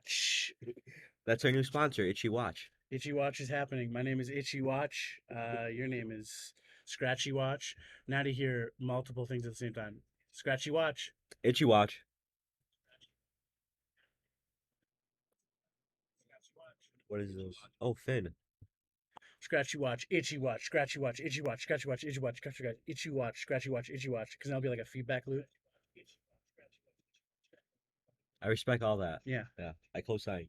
Watch. That's our new sponsor, Itchy Watch. Itchy Watch is happening. My name is Itchy Watch. Your name is Scratchy Watch. Now to hear multiple things at the same time. Scratchy Watch. Itchy Watch. What is this? Oh, Finn. Scratchy Watch. Itchy Watch. Scratchy Watch. Itchy Watch. Scratchy Watch. Itchy Watch. Scratchy Watch. Itchy Watch. Scratchy Watch. Itchy Watch. Because that'll be like a feedback loop. I respect all that. Yeah. Yeah, I co-sign.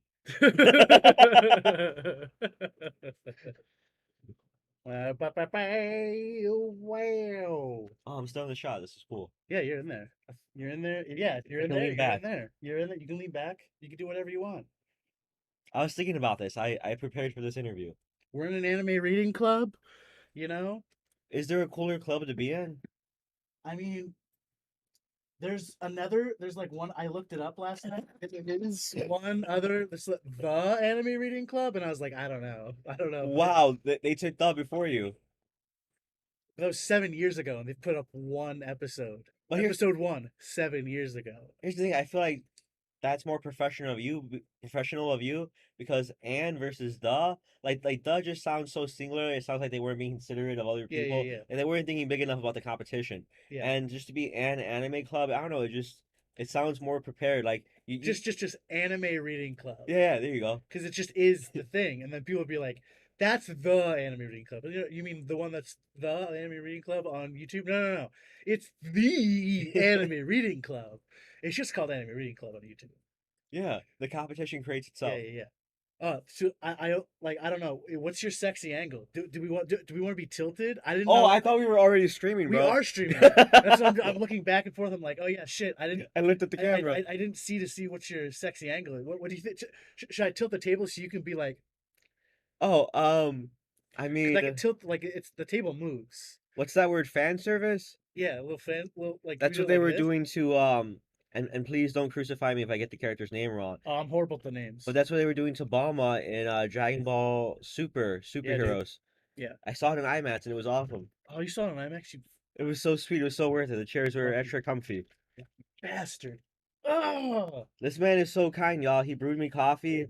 Wow. Oh, I'm still in the shot. This is cool. Yeah, you're in there. You're in there. Yeah, if you're I in can there. lean You're in back. there. You're in there. You can lean back. You can do whatever you want. I was thinking about this. I prepared for this interview. We're in an anime reading club, you know? Is there a cooler club to be in? I mean, there's like one, I looked it up last night. There is one other, this the anime reading club, and I was like, I don't know. I don't know. Wow, they took that before you. That was 7 years ago, and they put up one episode. But Episode one, 7 years ago. here's the thing. I feel like that's more professional of you because and versus the just sounds so singular. It sounds like they weren't being considerate of other Yeah, people yeah, yeah. and they weren't thinking big enough about the competition. Yeah. And just to be an anime club, I don't know. It sounds more prepared. Like you Just anime reading club. yeah, there you go. Because it just is the thing, and then people would be like, "That's the anime reading club." You mean the one that's the anime reading club on YouTube? No, no, no. It's the anime reading club. It's just called anime reading club on YouTube. Yeah, the competition creates Yeah, itself. yeah, yeah. So I don't know. What's your sexy angle? Do we want to be tilted? I didn't Oh, know. I thought we were already streaming, We bro. are streaming. That's what I'm looking back and forth. I'm like, oh yeah, shit. I didn't. I looked at the camera. I didn't see what's your sexy angle. What do you think? Should I tilt the table so you can be like, Oh, I because I can mean, tilt like it's the table moves. what's that word? Fan service? Yeah, a little fan, little like do we That's do what it they like were this? doing to and please don't crucify me if I get the character's name wrong. Oh, I'm horrible at the But names. that's what they were doing to Bulma in Dragon Ball Yeah, dude. Superheroes. Yeah. I saw it in IMAX and it was awesome. Oh, you saw it on IMAX, you It was so sweet. It was so worth it. The chairs were lucky extra comfy. bastard. Oh, This man is so kind, y'all. He brewed me coffee.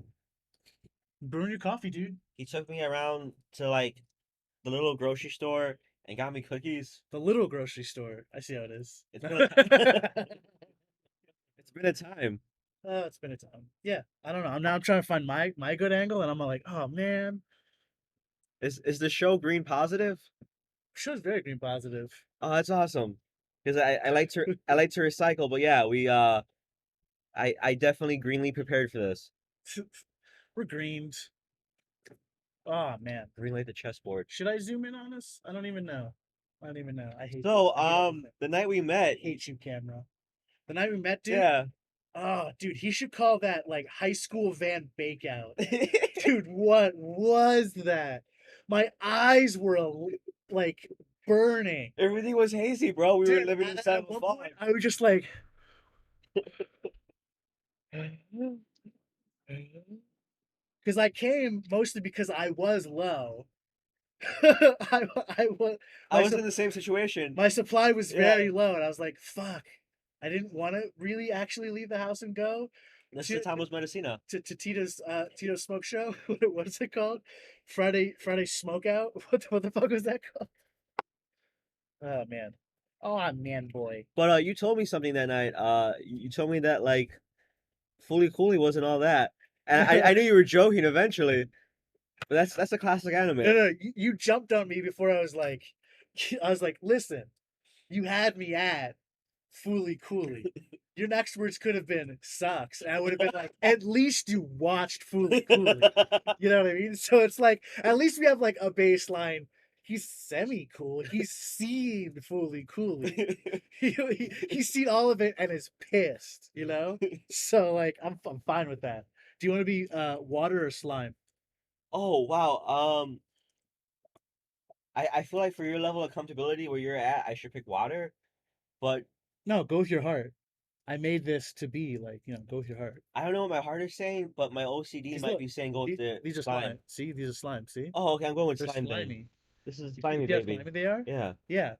burn your coffee, dude. He took me around to like the little grocery store and got me cookies. The little grocery store. I see how it is. It's been a it's been a time. Oh, it's been a time. Yeah, I don't know. I'm trying to find my good angle, and I'm like, oh man, Is the show green positive? show's very green positive. Oh, that's awesome. Because I like to recycle, but yeah, I definitely greenly prepared for this. We're greened. Oh man, Greenlight the chessboard. should I zoom in on us? I don't even know. I don't even know. I hate this. So, I hate everything. the night we I met, hate you, camera. The night we met, dude. yeah. Oh, dude, he should call that like high school van bakeout. Dude, what was that? My eyes were like burning. Everything was hazy, bro. We were Dude, living inside of a one fog. point, I was just like, because I came mostly because I was low. I was I was in the same situation. my supply was Yeah. very low, and I was like, "Fuck!" I didn't want to really actually leave the house and go This is the time was Mendocino. to Tito's smoke show. What is it called? Friday smoke out. What the fuck was that called? Oh man. Oh man, boy. But you told me something that night. You told me that like Fully Cooley wasn't all that. And I knew you were joking eventually. But that's a classic anime. No, you jumped on me before I was like, listen, you had me at fully coolly. Your next words could have been sucks. And I would have been like, at least you watched fully coolly. You know what I mean? So it's like, at least we have like a baseline. He's semi cool. He's seen fully coolly. He's seen all of it and is pissed, you know? So like I'm fine with that. Do you want to be water or slime? Oh wow. I feel like for your level of comfortability where you're at, I should pick water. But No, go with your heart. I made this to be like, go with your heart. I don't know what my heart is saying, but my OCD Because might look, be saying go with the these are slime. slime. See, these are slime. See, Oh, okay, I'm going with they're slime then. slimy. This is You see slimy, how baby. slimy they are? Yeah. Yeah.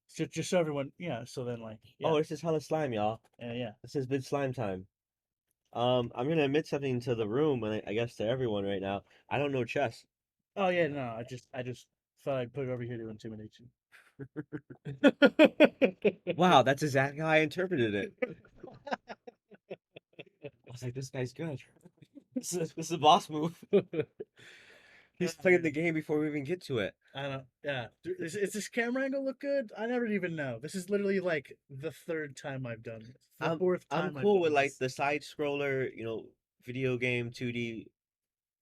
So just so everyone, yeah. So then, like, yeah, Oh, this is hella slime, y'all. yeah, yeah. This is big slime time. I'm gonna admit something to the room, and I guess to everyone right now. I don't know chess. Oh yeah, no, I just thought I'd put it over here to intimidate you. Wow, that's exactly how I interpreted it. I was like, this guy's good. This is a boss move. Oh, He's playing the man. game before we even get to it. I don't. Yeah. Is this camera angle look good? I never even know. This is literally like the third time I've done this. The I'm fourth I'm time I've cool with done like this. the side scroller, video game 2D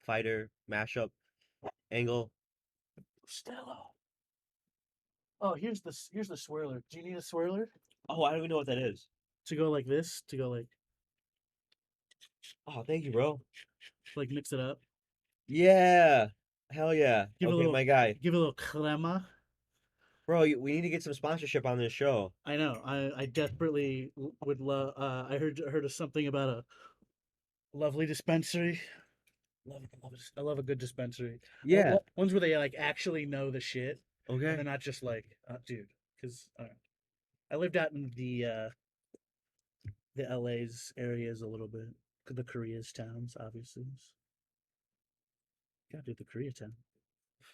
fighter mashup angle. Stella. Oh, here's the swirler. Do you need a swirler Oh, I don't even know what that is. to go like this? To go Oh, thank you, bro. like mix it up. Yeah. Hell yeah. Give a Okay, little my guy. give a little crema. Bro, we need to get some sponsorship on this show. I know. I desperately would love. I heard of something about a lovely dispensary. I love a good dispensary. Yeah. Ones where they like actually know the shit, and Okay. they're not just like, dude. Because I lived out in the LA's areas a little bit, the Korea's towns, obviously. Gotta do the Koreatown.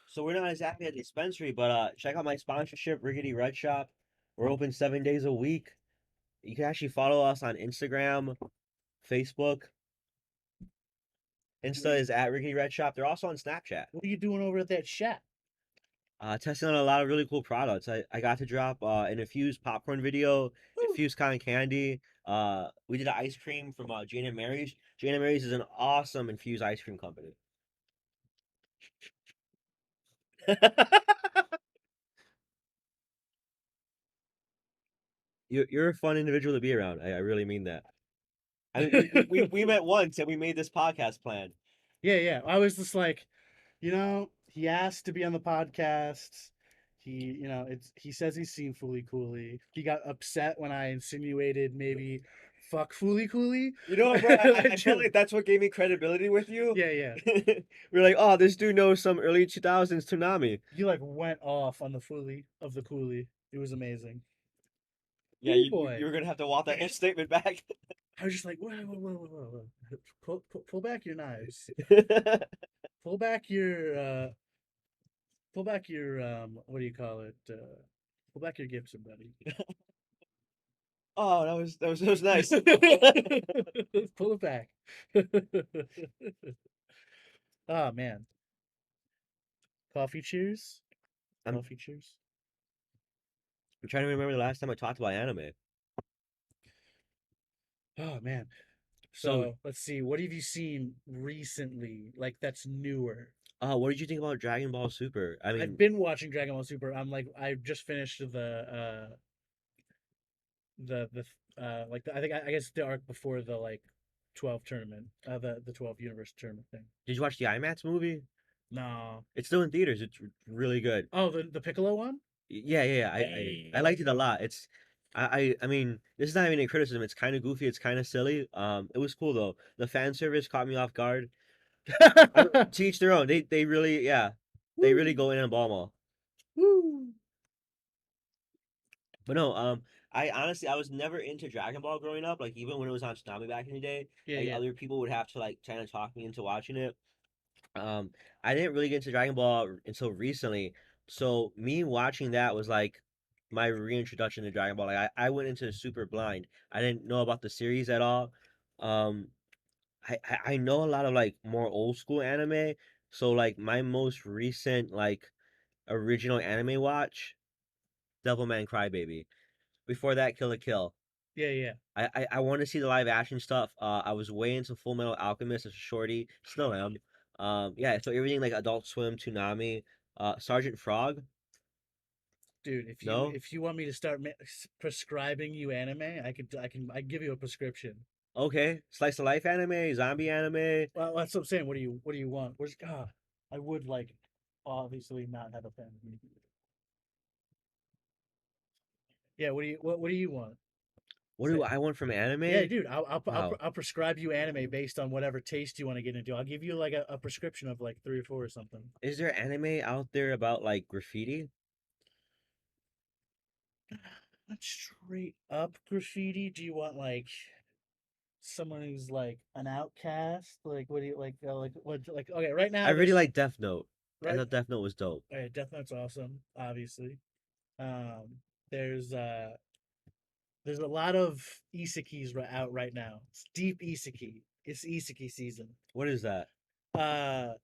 So we're not exactly a dispensary, but check out my sponsorship, Rickety Red Shop. We're open 7 days a week. You can actually follow us on Instagram, Facebook. What are Insta you is at Rickety Red Shop. They're also on Snapchat. What are you doing over at that shack? Testing out a lot of really cool products. I got to drop an infused popcorn video, Woo. infused cotton candy. We did an ice cream from Jane and Mary's. Jane and Mary's is an awesome infused ice cream company. You're a fun individual to be around. I really mean that. I mean, we met once and we made this podcast plan. Yeah, yeah. I was just like, he asked to be on the podcast. He says he's seen Fooly Cooley. He got upset when I insinuated maybe fuck Fooly Cooley. You know what, bro? I felt like that's what gave me credibility with you. Yeah, yeah. We're like, oh, this dude knows some early 2000s Toonami. He like went off on the Fooly of the Cooley. It was amazing. Yeah, Ooh you boy. were gonna have to walk that statement back. I was just like, whoa, whoa, whoa, whoa, whoa. Pull back your knives. Pull back your what do you call it? Pull back your Gibson, buddy. Oh, that was nice. Pull it back. Oh man. Coffee cheers. I'm Coffee cheers. I'm trying to remember the last time I talked about anime. Oh man. So, So let's see. What have you seen recently? Like that's newer. what did you think about Dragon Ball Super? I I've mean, been watching Dragon Ball Super. I just finished I guess the arc before the like 12 tournament, the 12 universe tournament thing. did you watch the IMAX movie? No. It's still in theaters. It's really good. Oh, the Piccolo one? Yeah, yeah, yeah. I liked it a lot. I mean, this is not even a criticism. It's kind of goofy. It's kind of silly. It was cool though. The fan service caught me off guard. To each their own. They really, yeah, they really Woo! go in and ball them all. Woo! But no, I honestly I was never into Dragon Ball growing up. Like even when it was on Tsunami back in the day, Yeah, like yeah. other people would have to like try to talk me into watching it. Um, I didn't really get into Dragon Ball until recently. So me watching that was like my reintroduction to Dragon Ball. Like I went into super blind. I didn't know about the series at all. Um, I know a lot of like more old school anime. So like my most recent like original anime watch, Devilman Crybaby. Before that, Kill la Kill. Yeah, yeah. I want to see the live action stuff. I was way into Full Metal Alchemist as a shorty, still am. Yeah, so everything like Adult Swim, Toonami, Sergeant Frog. Dude, No, if you want me to start prescribing you anime, I can give you a prescription. okay, slice of life anime, zombie anime. Well, that's what I'm saying. What do you want? I would like obviously not have a pen. Yeah, what do you want? What do Say. I want from Yeah, anime? dude, Wow, I'll prescribe you anime based on whatever taste you want to get into. I'll give you like a prescription of like three or four or something. is there anime out there about like graffiti? Not straight up graffiti. Do you want like someone who's like an outcast? Like, what do you like? Like, what? Like, okay, right I now really there's like Death Note. I right. thought Death Note was dope. Okay, Death Note's awesome, obviously. There's there's a lot of isekis out right now. It's deep isekai. It's isekai season. What is that? Uh,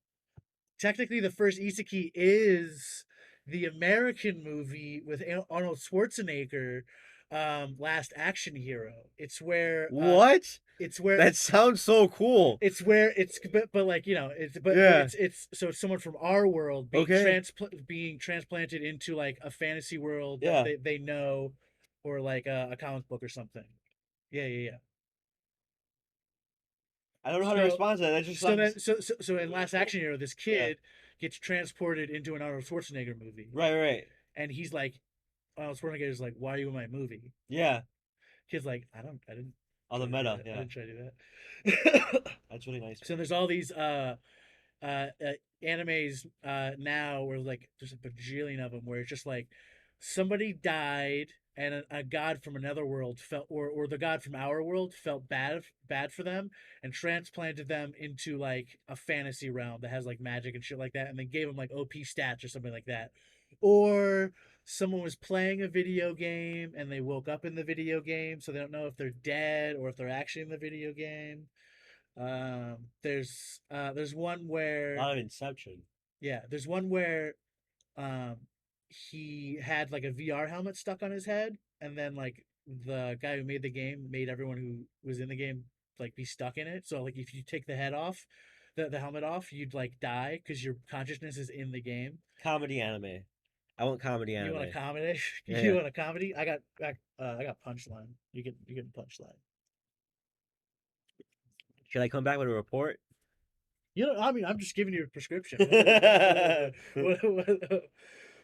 Technically, the first isekai is the American movie with Arnold Schwarzenegger, Last Action Hero. What? It's where That sounds so cool. it's where it's but like you know it's but Yeah. it's so it's someone from our world Okay. being transplanted into like a fantasy world that Yeah. they know, or like a comic book or something. Yeah, yeah, yeah. I don't know how to So respond to that. That just sounds. so in Last Action Hero, this Yeah. kid gets transported into an Arnold Schwarzenegger movie, Right. Right. and he's like, Arnold Schwarzenegger's like, "Why are you in my movie?" Yeah. Kid's like, I didn't On the try to do meta. that. I Yeah. didn't try to do that." That's really nice. So there's all these uh, uh animes now where like there's a bajillion of them where it's just like somebody died and a god from another world felt or the god from our world felt bad for them and transplanted them into like a fantasy realm that has like magic and shit like that, and they gave them like OP stats or something like that. Or someone was playing a video game and they woke up in the video game, so they don't know if they're dead or if they're actually in the video game. There's one A where lot of Inception. yeah, there's one where um he had like a VR helmet stuck on his head, and then like the guy who made the game made everyone who was in the game like be stuck in it. So like if you take the head off, the helmet off, you'd like die because your consciousness is in the game. Comedy anime. I want comedy You want a anime. comedy? Yeah. You Yeah. want a comedy? I got punchline. You get punchline. Should I come back with a report? You know, I mean, I'm just giving you a prescription.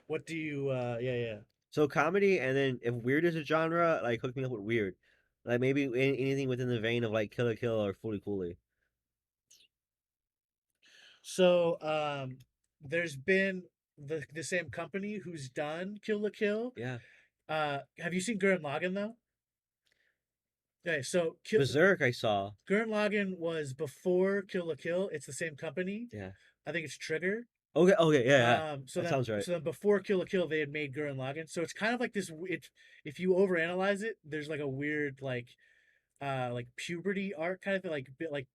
What do you? Yeah, yeah. So comedy, and then if weird is a genre, like hook me up with weird, like maybe anything within the vein of like Kill la Kill or Fooly Cooly. So, there's been the same company who's done Kill la Kill. Yeah, Have you seen Gurren Lagann though? Okay, so Berserk I saw. Gurren Lagann was before Kill la Kill. It's the same company. Yeah. I think it's Trigger. Okay. Okay. Yeah. Yeah. That sounds right. So then before Kill la Kill, they had made Gurren Lagann. So it's kind of like this. If you overanalyze it, there's like a weird like puberty arc kind of thing, like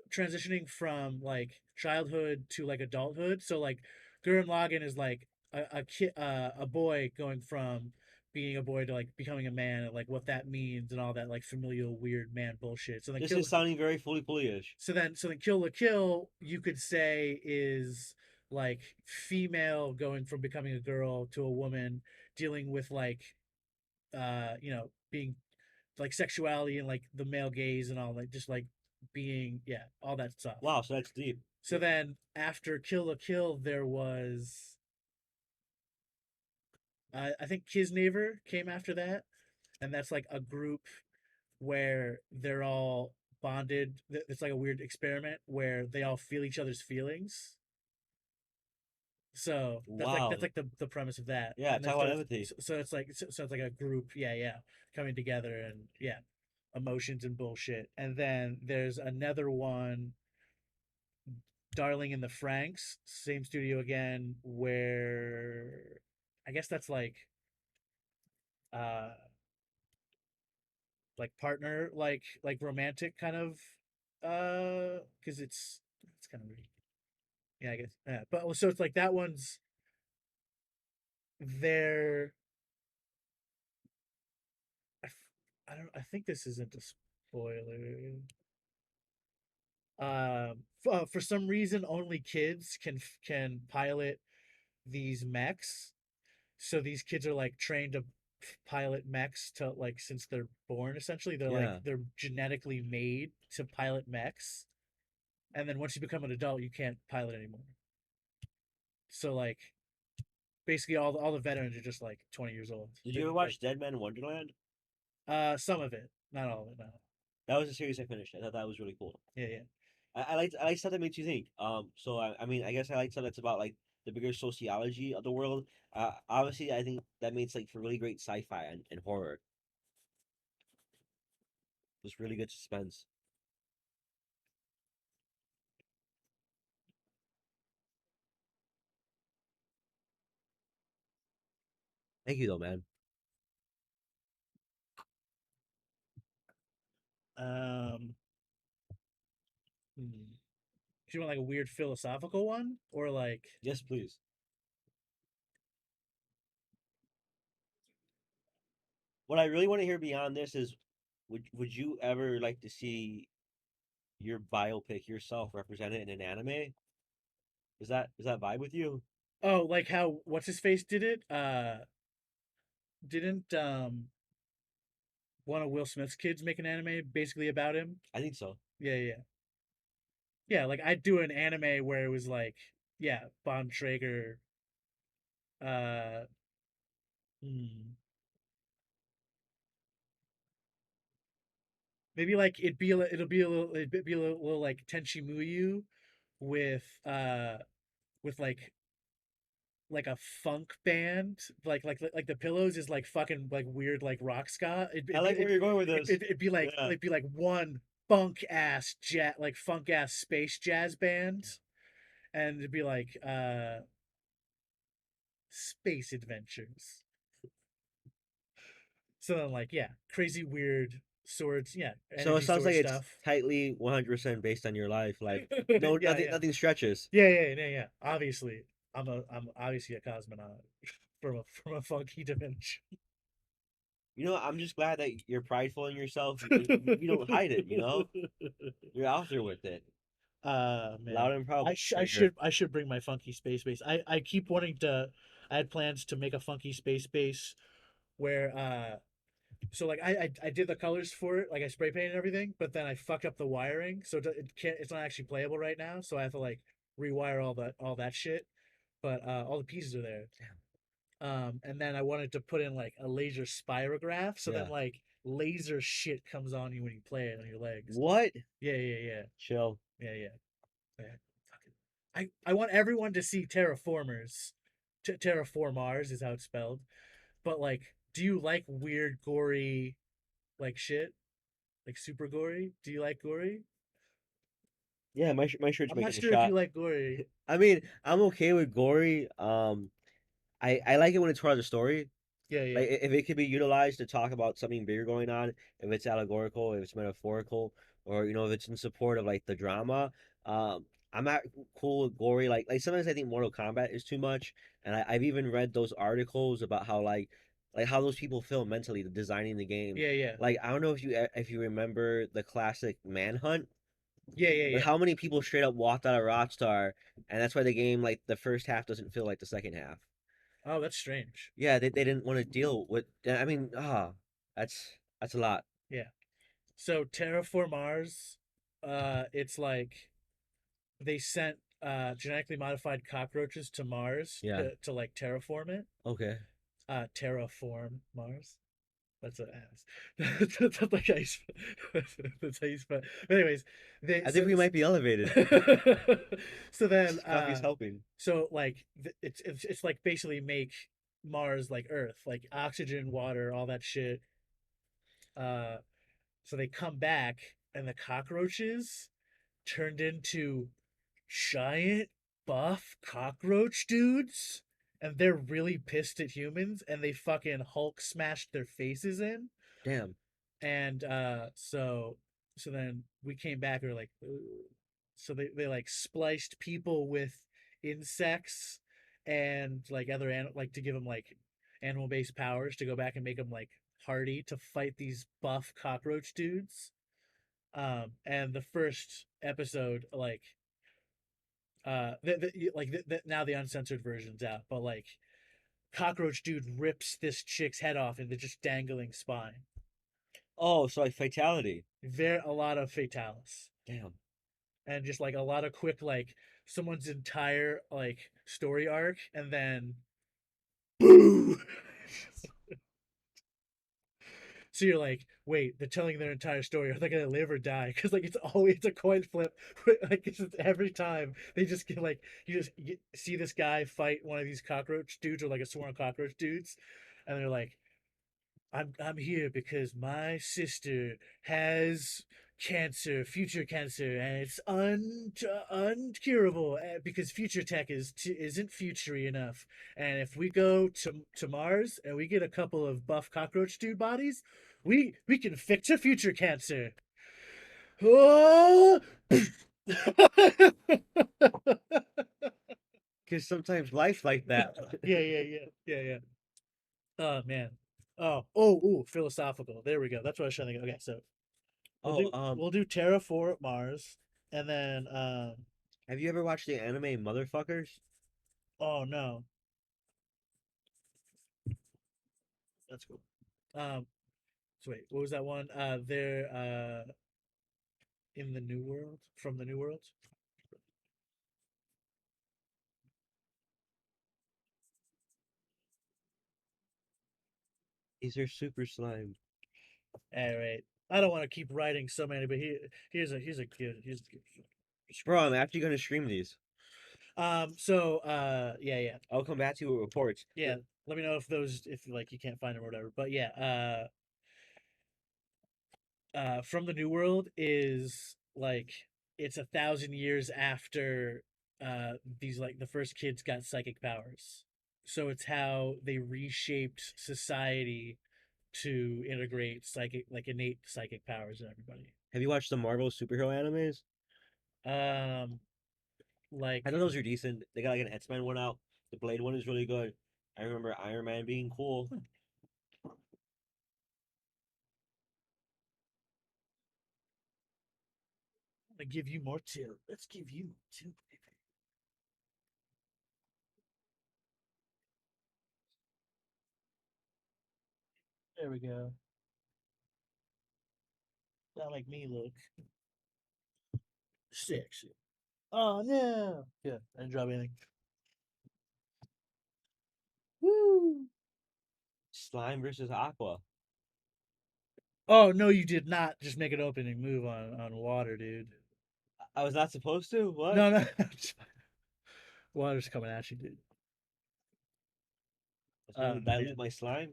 transitioning from like childhood to like adulthood. So like Gurren Lagann is like a kid, a boy going from being a boy to like becoming a man, and like what that means and all that like familial weird man bullshit. This is sounding very Fooly Cooly-ish. So then Kill la Kill, you could say, is like female going from becoming a girl to a woman, dealing with like being like sexuality and like the male gaze and all, like just like being, yeah, all that stuff. Wow, so that's deep. So then after Kill la Kill, there was I think Kisnaver came after that, and that's like a group where they're all bonded. It's like a weird experiment where they all feel each other's feelings. So Wow. that's like the premise of that. Yeah, And talk about empathy. so it's like so it's like a group, yeah, yeah, coming together and yeah, emotions and bullshit. And then there's another one, Darling in the Franks, same studio again, where I guess that's uh like partner, like romantic kind of, because it's kind of weird. Yeah, I guess. Yeah, but so it's like that one's there. I don't. I think this isn't a spoiler. For some reason, only kids can pilot these mechs. So these kids are like trained to pilot mechs to like since they're born. Essentially, Yeah. they're genetically made to pilot mechs. And then once you become an adult, you can't pilot anymore. So like basically all the veterans are just like 20 years old. Did They're you ever like watch Dead Man Wonderland? some of it, not all of it. No. That was a series I finished. I thought that was really cool. Yeah, yeah. I like stuff that makes you think. So I mean, I guess I like stuff that's about like the bigger sociology of the world. Obviously, I think that makes like for really great sci-fi and horror. Just really good suspense. Thank you though, man. Um, hmm. Do you want like a weird philosophical one, or like, Yes, please. What I really want to hear beyond this is, would you ever like to see your biopic yourself represented in an anime? Is that vibe with you? oh, like how what's his face did it? Didn't one of Will Smith's kids make an anime basically about him? I think so. Yeah, yeah, yeah. Like I'd do an anime where it was like, yeah, Bon Traeger. Uh, hmm, maybe like it'd be a little like Tenchi Muyu with with like a funk band, like the Pillows is like fucking like weird like rock ska. I like where you're going with this. It'd be like Yeah. it'd be like one funk ass space jazz band, and it'd be like space adventures. So then like yeah, crazy weird swords, yeah, So it energy sounds like sword it's stuff. tightly 100% based on your life. Like no, Yeah, nothing, yeah, nothing stretches. yeah. Obviously, I'm obviously a cosmonaut from a funky dimension. I'm just glad that you're prideful in yourself. You don't hide it. You're out there with it, Man, loud and proud. I should bring my funky space base. I keep wanting to. I had plans to make a funky space base where so like I did the colors for it, like I spray painted everything, but then I fucked up the wiring, so it can't. It's not actually playable right now. So I have to like rewire all that shit. But all the pieces are there. And then I wanted to put in like a laser spirograph, so then Yeah. like laser shit comes on you when you play it on your legs. What? Yeah. Chill. Yeah. Yeah. I want everyone to see Terraformers. Terraformars is how it's spelled. But like, do you like weird, gory, like shit? Like super gory? Do you like gory? Yeah, my shirt's I'm not making a sure if you shot. like gory. I mean, I'm okay with gory. I like it when it's part of the story. Yeah. Like if it could be utilized to talk about something bigger going on, if it's allegorical, if it's metaphorical, or if it's in support of like the drama. I'm not cool with gory. Like sometimes I think Mortal Kombat is too much, and I've even read those articles about how like how those people feel mentally designing the game. Yeah. Like I don't know if you remember the classic Manhunt, but Yeah. how many people straight up walked out of Rockstar, and that's why the game like the first half doesn't feel like the second half. Oh, that's strange. Yeah, they didn't want to deal with. I mean, that's a lot. Yeah. So Terraform Mars, it's like they sent genetically modified cockroaches to Mars Yeah. to like terraform it. Okay. Terraform Mars. That's an ass. That's like how you that's how you spell. But anyways, they I think we might be elevated. so then Coffee's helping. so like it's like basically make Mars like Earth, like oxygen, water, all that shit. Uh, so they come back and the cockroaches turned into giant buff cockroach dudes, and they're really pissed at humans, and they fucking Hulk smashed their faces in. Damn. And so then we came back, we were like, "Ooh." So they like spliced people with insects and like like to give them like animal based powers to go back and make them like hardy to fight these buff cockroach dudes. And the first episode, like now the uncensored version's out, but like cockroach dude rips this chick's head off into just dangling spine. Oh, so like fatality. Very a lot of fatalis, Damn. and just like a lot of quick like someone's entire like story arc, and then boo. So you're like, wait, they're telling their entire story. Are they gonna live or die? Because like it's always a coin flip. Like it's just every time they just get like see this guy fight one of these cockroach dudes or like a swarm of cockroach dudes, and they're like, I'm here because my sister has cancer, future cancer, and it's uncurable because future tech isn't futury enough. And if we go to Mars and we get a couple of buff cockroach dude bodies, we can fix a future cancer. Oh! Because sometimes life's like that. Yeah. Oh man. Ooh, philosophical. There we go. That's what I was trying to think. Okay, so Oh, we'll do terraform Mars, and then have you ever watched the anime Motherfuckers? oh no, that's cool. Um, so wait, what was that one? They're in the New World, from the New World. These are super slime. All right, I don't want to keep writing so many, but here's a good. Bro, I'm actually gonna stream these. Yeah. I'll come back to you with reports. Yeah, let me know if those if like you can't find them or whatever. But yeah, from the New World is like it's 1,000 years after these like the first kids got psychic powers. So it's how they reshaped society to integrate psychic like innate psychic powers in everybody. Have you watched the Marvel superhero animes? Um I like thought those are decent. They got like an X-Men one out. The Blade one is really good. I remember Iron Man being cool. I'm gonna give you more too. Let's give you two. There we go. That make me look sexy. Oh no. Yeah, I didn't drop anything. Woo! Slime versus Aqua. Oh no, you did not just make an opening move on water, dude. I was not supposed to? What? No. Water's coming at you, dude. I was trying to dilute Man. my slime.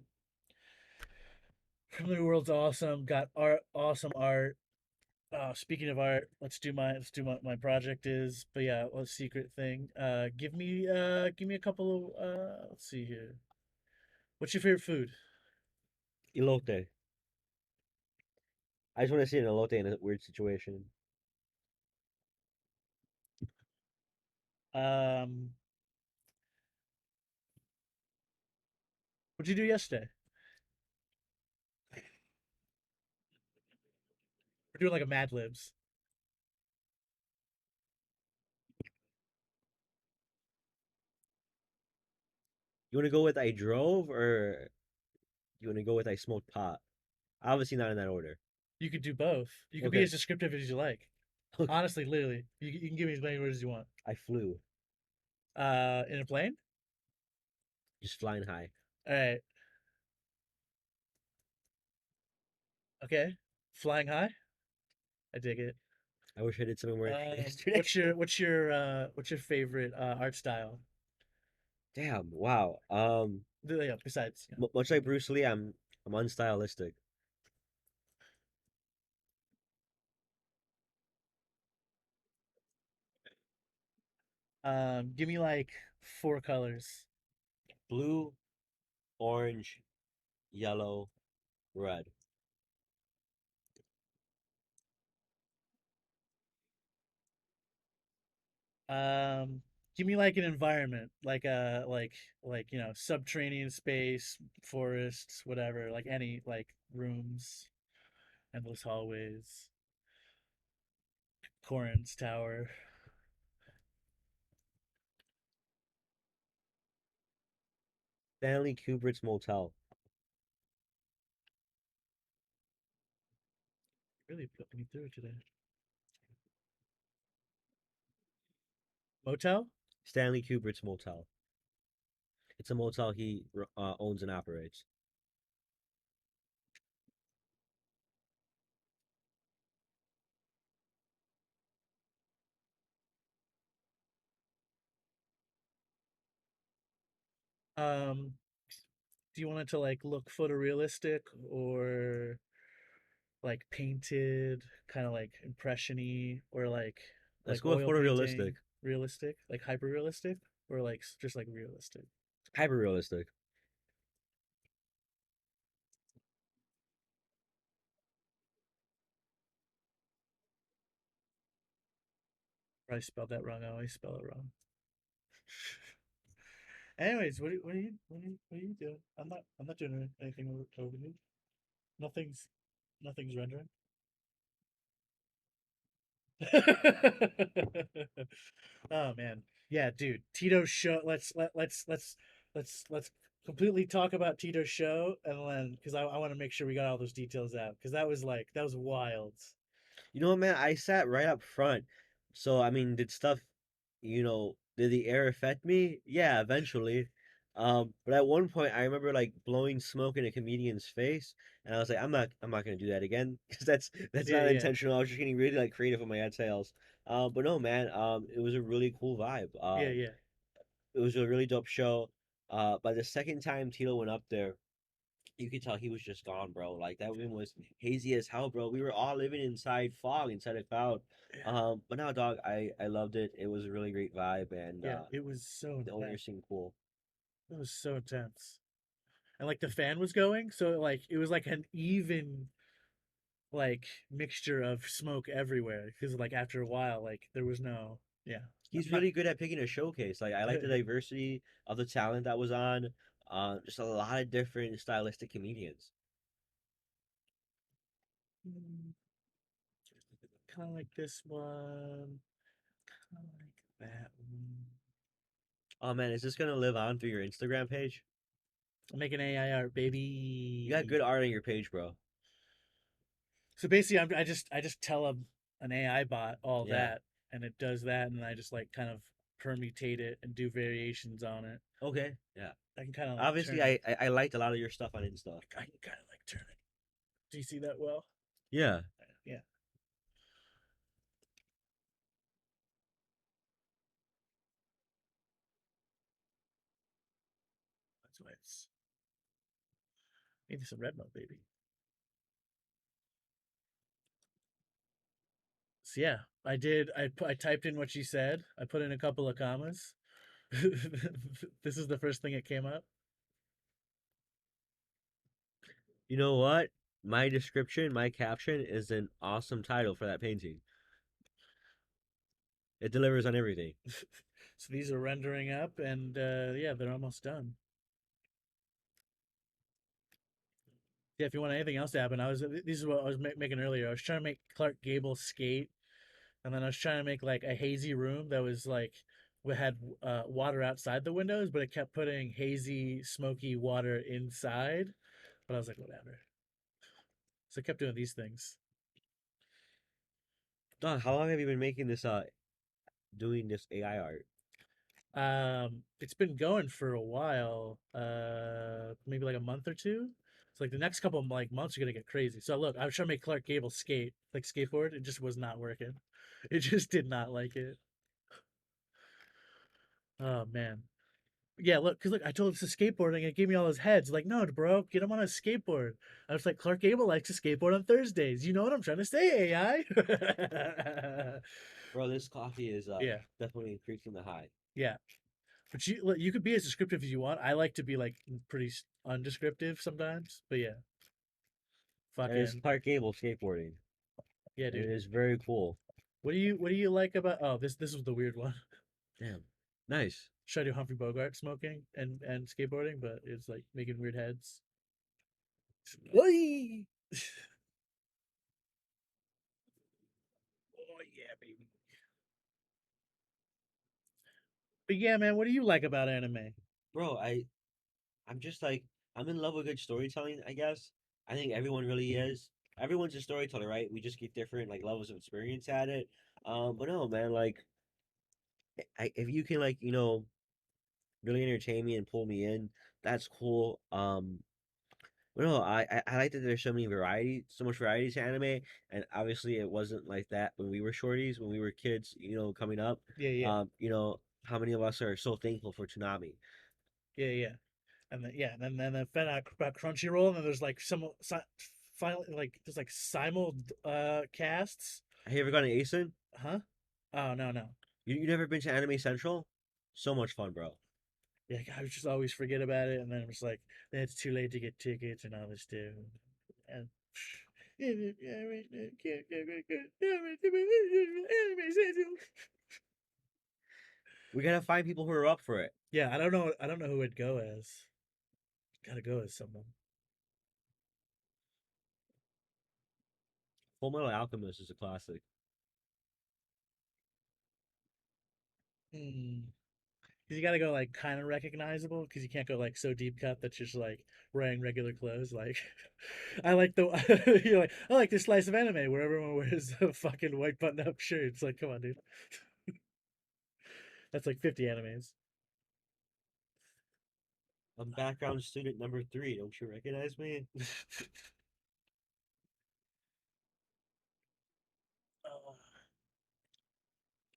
From the world's awesome. Got art, awesome art. Speaking of art, let's do my project is. But yeah, a secret thing. Give me a couple of let's see here. What's your favorite food? Elote. I just want to see an elote in a weird situation. Um, what'd you do yesterday? We're doing like a Mad Libs. You want to go with I drove or you want to go with I smoked pot? Obviously not in that order. You could do both. You could be Okay. as descriptive as you like. Honestly, literally, you can give me as many words as you want. I flew. In a plane. Just flying high. All right. Okay. Flying high. I dig it. I wish I did something more yesterday. What's your favorite art style? Damn, wow. Yeah, besides, Much like Bruce Lee, I'm unstylistic. give me like four colors. Blue, orange, yellow, red. Give me like an environment, like subterranean space, forests, whatever, like any like rooms, endless hallways, Corin's tower. Stanley Kubrick's motel. Really put me through today. Motel? Stanley Kubrick's motel. It's a motel he owns and operates. Um, do you want it to like look photorealistic or like painted, kind of like impressiony, or Let's like go with oil photorealistic. painting, realistic, like hyper realistic, or like just like realistic. Hyper realistic. Probably spelled that wrong. I always spell it wrong. Anyways, what are you doing? I'm not doing anything over here. Nothing's nothing's rendering. Oh man. Yeah, dude. Tito's show. Let's completely talk about Tito's show, and then because I want to make sure we got all those details out, because that was wild. You know what, man? I sat right up front. So, I mean, did stuff, did the air affect me? Yeah, eventually. But at one point, I remember like blowing smoke in a comedian's face, and I was like, I'm not gonna do that again because that's Yeah, not yeah, intentional. I was just getting really like creative with my exhales. But no, man, it was a really cool vibe. yeah, yeah, It was a really dope show. By the second time Tito went up there, you could tell he was just gone, bro. Like that room was hazy as hell, bro. We were all living inside fog, inside a cloud. yeah, But now, dog, I loved it. It was a really great vibe, and yeah. It was so the intense. owners seemed cool. It was so intense, and like the fan was going, so like it was like an even like mixture of smoke everywhere. Because like after a while, like there was no, yeah, He's not really good at picking a showcase. Like I like the diversity of the talent that was on. Just a lot of different stylistic comedians. kind of like this one, kind of like that one. Oh man, is this gonna live on through your Instagram page? I'm making AI art, You got baby. good art on your page, bro. So basically, I just tell an AI bot all Yeah. that, and it does that, and I just like kind of permutate it and do variations on it. Okay. Yeah. I can kind of like Obviously, turn it. I liked a lot of your stuff on Insta. I can kind of like turn it. Do you see that well? Yeah. Yeah, that's why it's maybe some red mode, baby. So yeah, I did. I typed in what she said. I put in a couple of commas. This is the first thing that came up. You know what? My description, my caption is an awesome title for that painting. It delivers on everything. So these are rendering up, and yeah, they're almost done. Yeah, if you want anything else to happen, this is what I was making earlier. I was trying to make Clark Gable skate, and then I was trying to make like a hazy room that was like we had water outside the windows, but it kept putting hazy, smoky water inside. But I was like, whatever. So I kept doing these things. Dog, how long have you been making this doing this AI art? It's been going for a while, maybe like a month or two. So like the next couple of like months are gonna get crazy. So look, I was trying to make Clark Gable skate, like skateboard. It just was not working. It just did not like it. Oh man. Yeah, look, because look, I told him to skateboarding and it gave me all his heads. Like, no, bro, get him on a skateboard. I was like, Clark Gable likes to skateboard on Thursdays. You know what I'm trying to say, AI? Bro, this coffee is Yeah, definitely increasing the high. yeah. But you could be as descriptive as you want. I like to be like pretty undescriptive sometimes. But yeah, That is fucking Clark Gable skateboarding. yeah, And it dude. is very cool. What do you like about? Oh, this was the weird one. Damn. Nice. Should I do Humphrey Bogart smoking and skateboarding? But it's like making weird heads. Whee! Oh yeah, baby. But yeah, man, what do you like about anime? Bro, I'm just like I'm in love with good storytelling, I guess. I think everyone really is. Everyone's a storyteller, right? We just get different like levels of experience at it. But no, man, like if you can like, really entertain me and pull me in, that's cool. But no, I like that there's so much variety to anime, and obviously it wasn't like that when we were shorties, when we were kids, coming up. Yeah, yeah, How many of us are so thankful for Toonami? yeah, yeah. And then yeah, and then found out about Crunchyroll, and then there's like finally like there's like simul casts. Have you ever gone to ASIN? Huh? Oh no no. You never been to Anime Central? So much fun, bro. Yeah, I just always forget about it, and then it's like then it's too late to get tickets and all this stuff. And We gotta find people who are up for it. yeah, I don't know. I don't know who it'd go as. Gotta go as someone. Full Metal Alchemist is a classic. Hmm. Because you gotta go like kind of recognizable. Because you can't go like so deep cut that's just like wearing regular clothes. Like, I like the you're like I like this slice of anime where everyone wears a fucking white button up shirt. It's like, come on, dude. That's like 50 animes. I'm background student number 3. Don't you recognize me? Oh,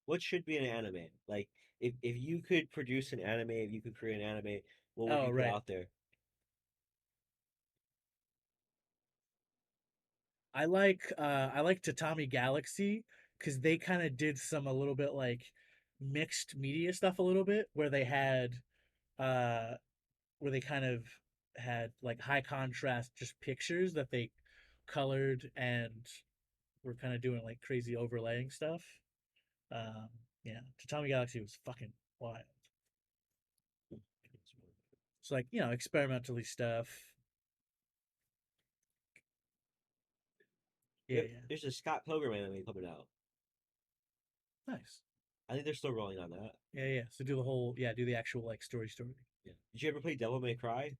What should be an anime? Like, if you could produce an anime, if you could create an anime, what would oh, you put right. out there? I like Tatami Galaxy because they kind of did some a little bit like mixed media stuff a little bit uh where they kind of had like high contrast just pictures that they colored and were kind of doing like crazy overlaying stuff. Um, yeah, Tatami Galaxy was fucking wild. It's like experimentally stuff. Yeah, yeah, There's a Scott Pilgrim anime coming out. nice. I think they're still rolling on that. Yeah, yeah. So do the whole do the actual like story. Yeah. Did you ever play Devil May Cry?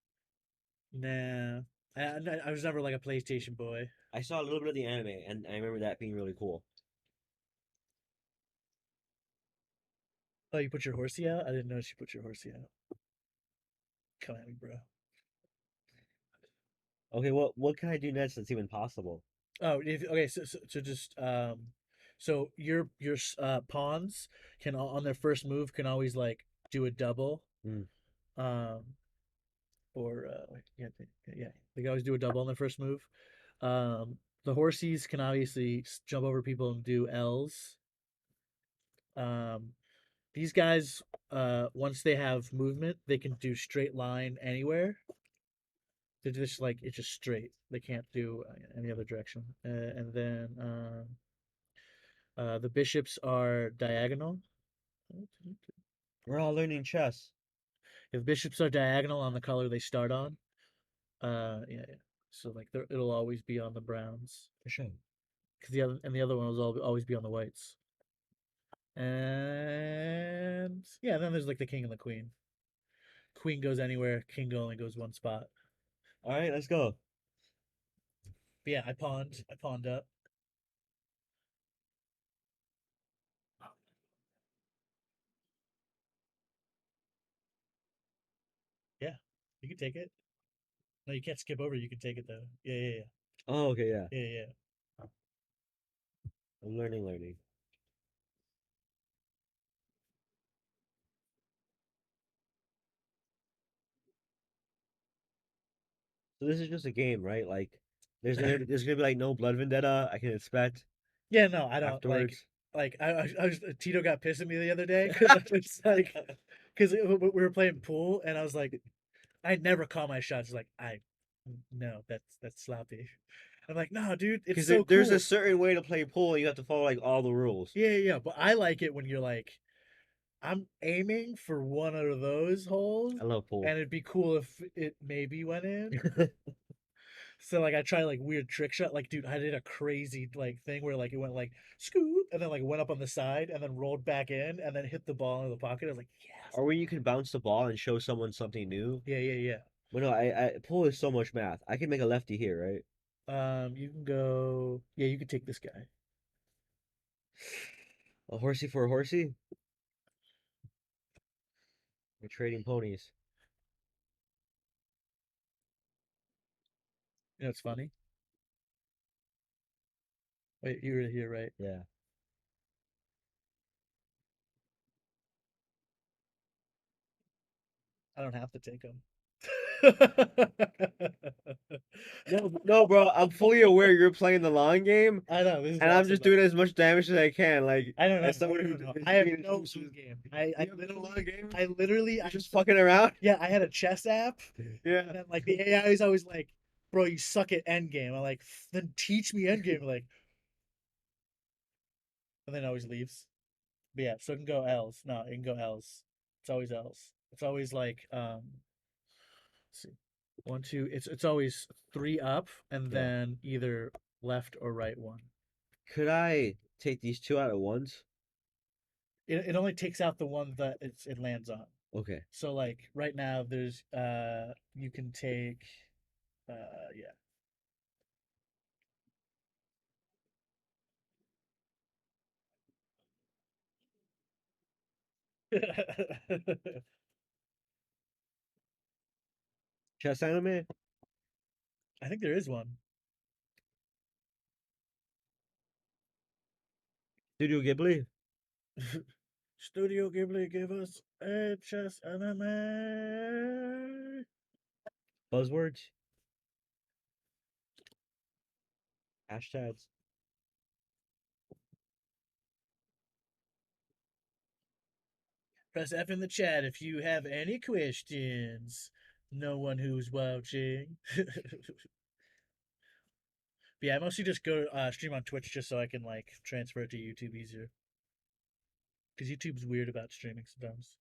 Nah, I was never like a PlayStation boy. I saw a little bit of the anime, and I remember that being really cool. Oh, you put your horsey out? I didn't notice you put your horsey out. Come at me, bro. Okay, what can I do next that's even possible? Oh, okay. So just so your pawns can on their first move can always like do a double. Hmm. Um, or yeah, yeah, they can always do a double on their first move. The horsies can obviously jump over people and do L's. Um, these guys, once they have movement, they can do straight line anywhere. They're just like it's just straight. They can't do any other direction. And then the bishops are diagonal. We're all learning chess. If bishops are diagonal on the color they start on, yeah, yeah. So like it'll always be on the browns. For sure. Because the other one will always be on the whites. And yeah, then there's like the king and the queen. Queen goes anywhere. King only goes one spot. All right, let's go. But yeah, I pawned. I pawned up. Yeah, you can take it. No, you can't skip over. You can take it though. Yeah, yeah, Oh, okay, yeah. yeah, yeah, yeah. I'm learning. So this is just a game, right? Like, there's gonna be like no blood vendetta I can expect Yeah, no, I don't afterwards. like. I was Tito got pissed at me the other day because I was like, because we were playing pool and I was like, I never call my shots. Like no, that's sloppy. I'm like, no, dude, it's Because so there's a cool. certain way to play pool, and you have to follow like all the rules. Yeah, yeah, but I like it when you're like, I'm aiming for one of those holes, I love pool. and it'd be cool if it maybe went in. So like I try like weird trick shot. Like dude, I did a crazy like thing where like it went like scoop and then like went up on the side and then rolled back in and then hit the ball in the pocket. I was like, yes, Or when you can bounce the ball and show someone something new. yeah, yeah, yeah. But no, I pool is so much math. I can make a lefty here, right? You can go. Yeah, you can take this guy. A horsey for a horsey. We're trading ponies. You know, it's funny. Wait, you were here, right? Yeah. I don't have to take him. No, no, bro. I'm fully aware you're playing the long game, I know this is and I'm awesome just though. doing as much damage as I can. Like I don't know. as someone I who don't know. is I have being no introduced long to game. you have no long game. I literally, You're I just fucking around. yeah, I had a chess app, Yeah. and then like the AI is always like, "Bro, you suck at endgame." I'm like, "Then teach me endgame." Like, and then it always leaves. But yeah, so it can go L's. No, it can go L's. It's always L's. It's always like let's see, one, two. It's always three up, and Yeah. then either left or right one. Could I take these two out at once? It only takes out the one that it lands on. Okay. So like right now, there's you can take yeah. Chess anime? I think there is one. Studio Ghibli? Studio Ghibli give us a chess anime. Buzzwords? Hashtags? Press F in the chat if you have any questions. No one who's watching. But yeah, I mostly just go stream on Twitch just so I can like transfer it to YouTube easier. Because YouTube's weird about streaming sometimes.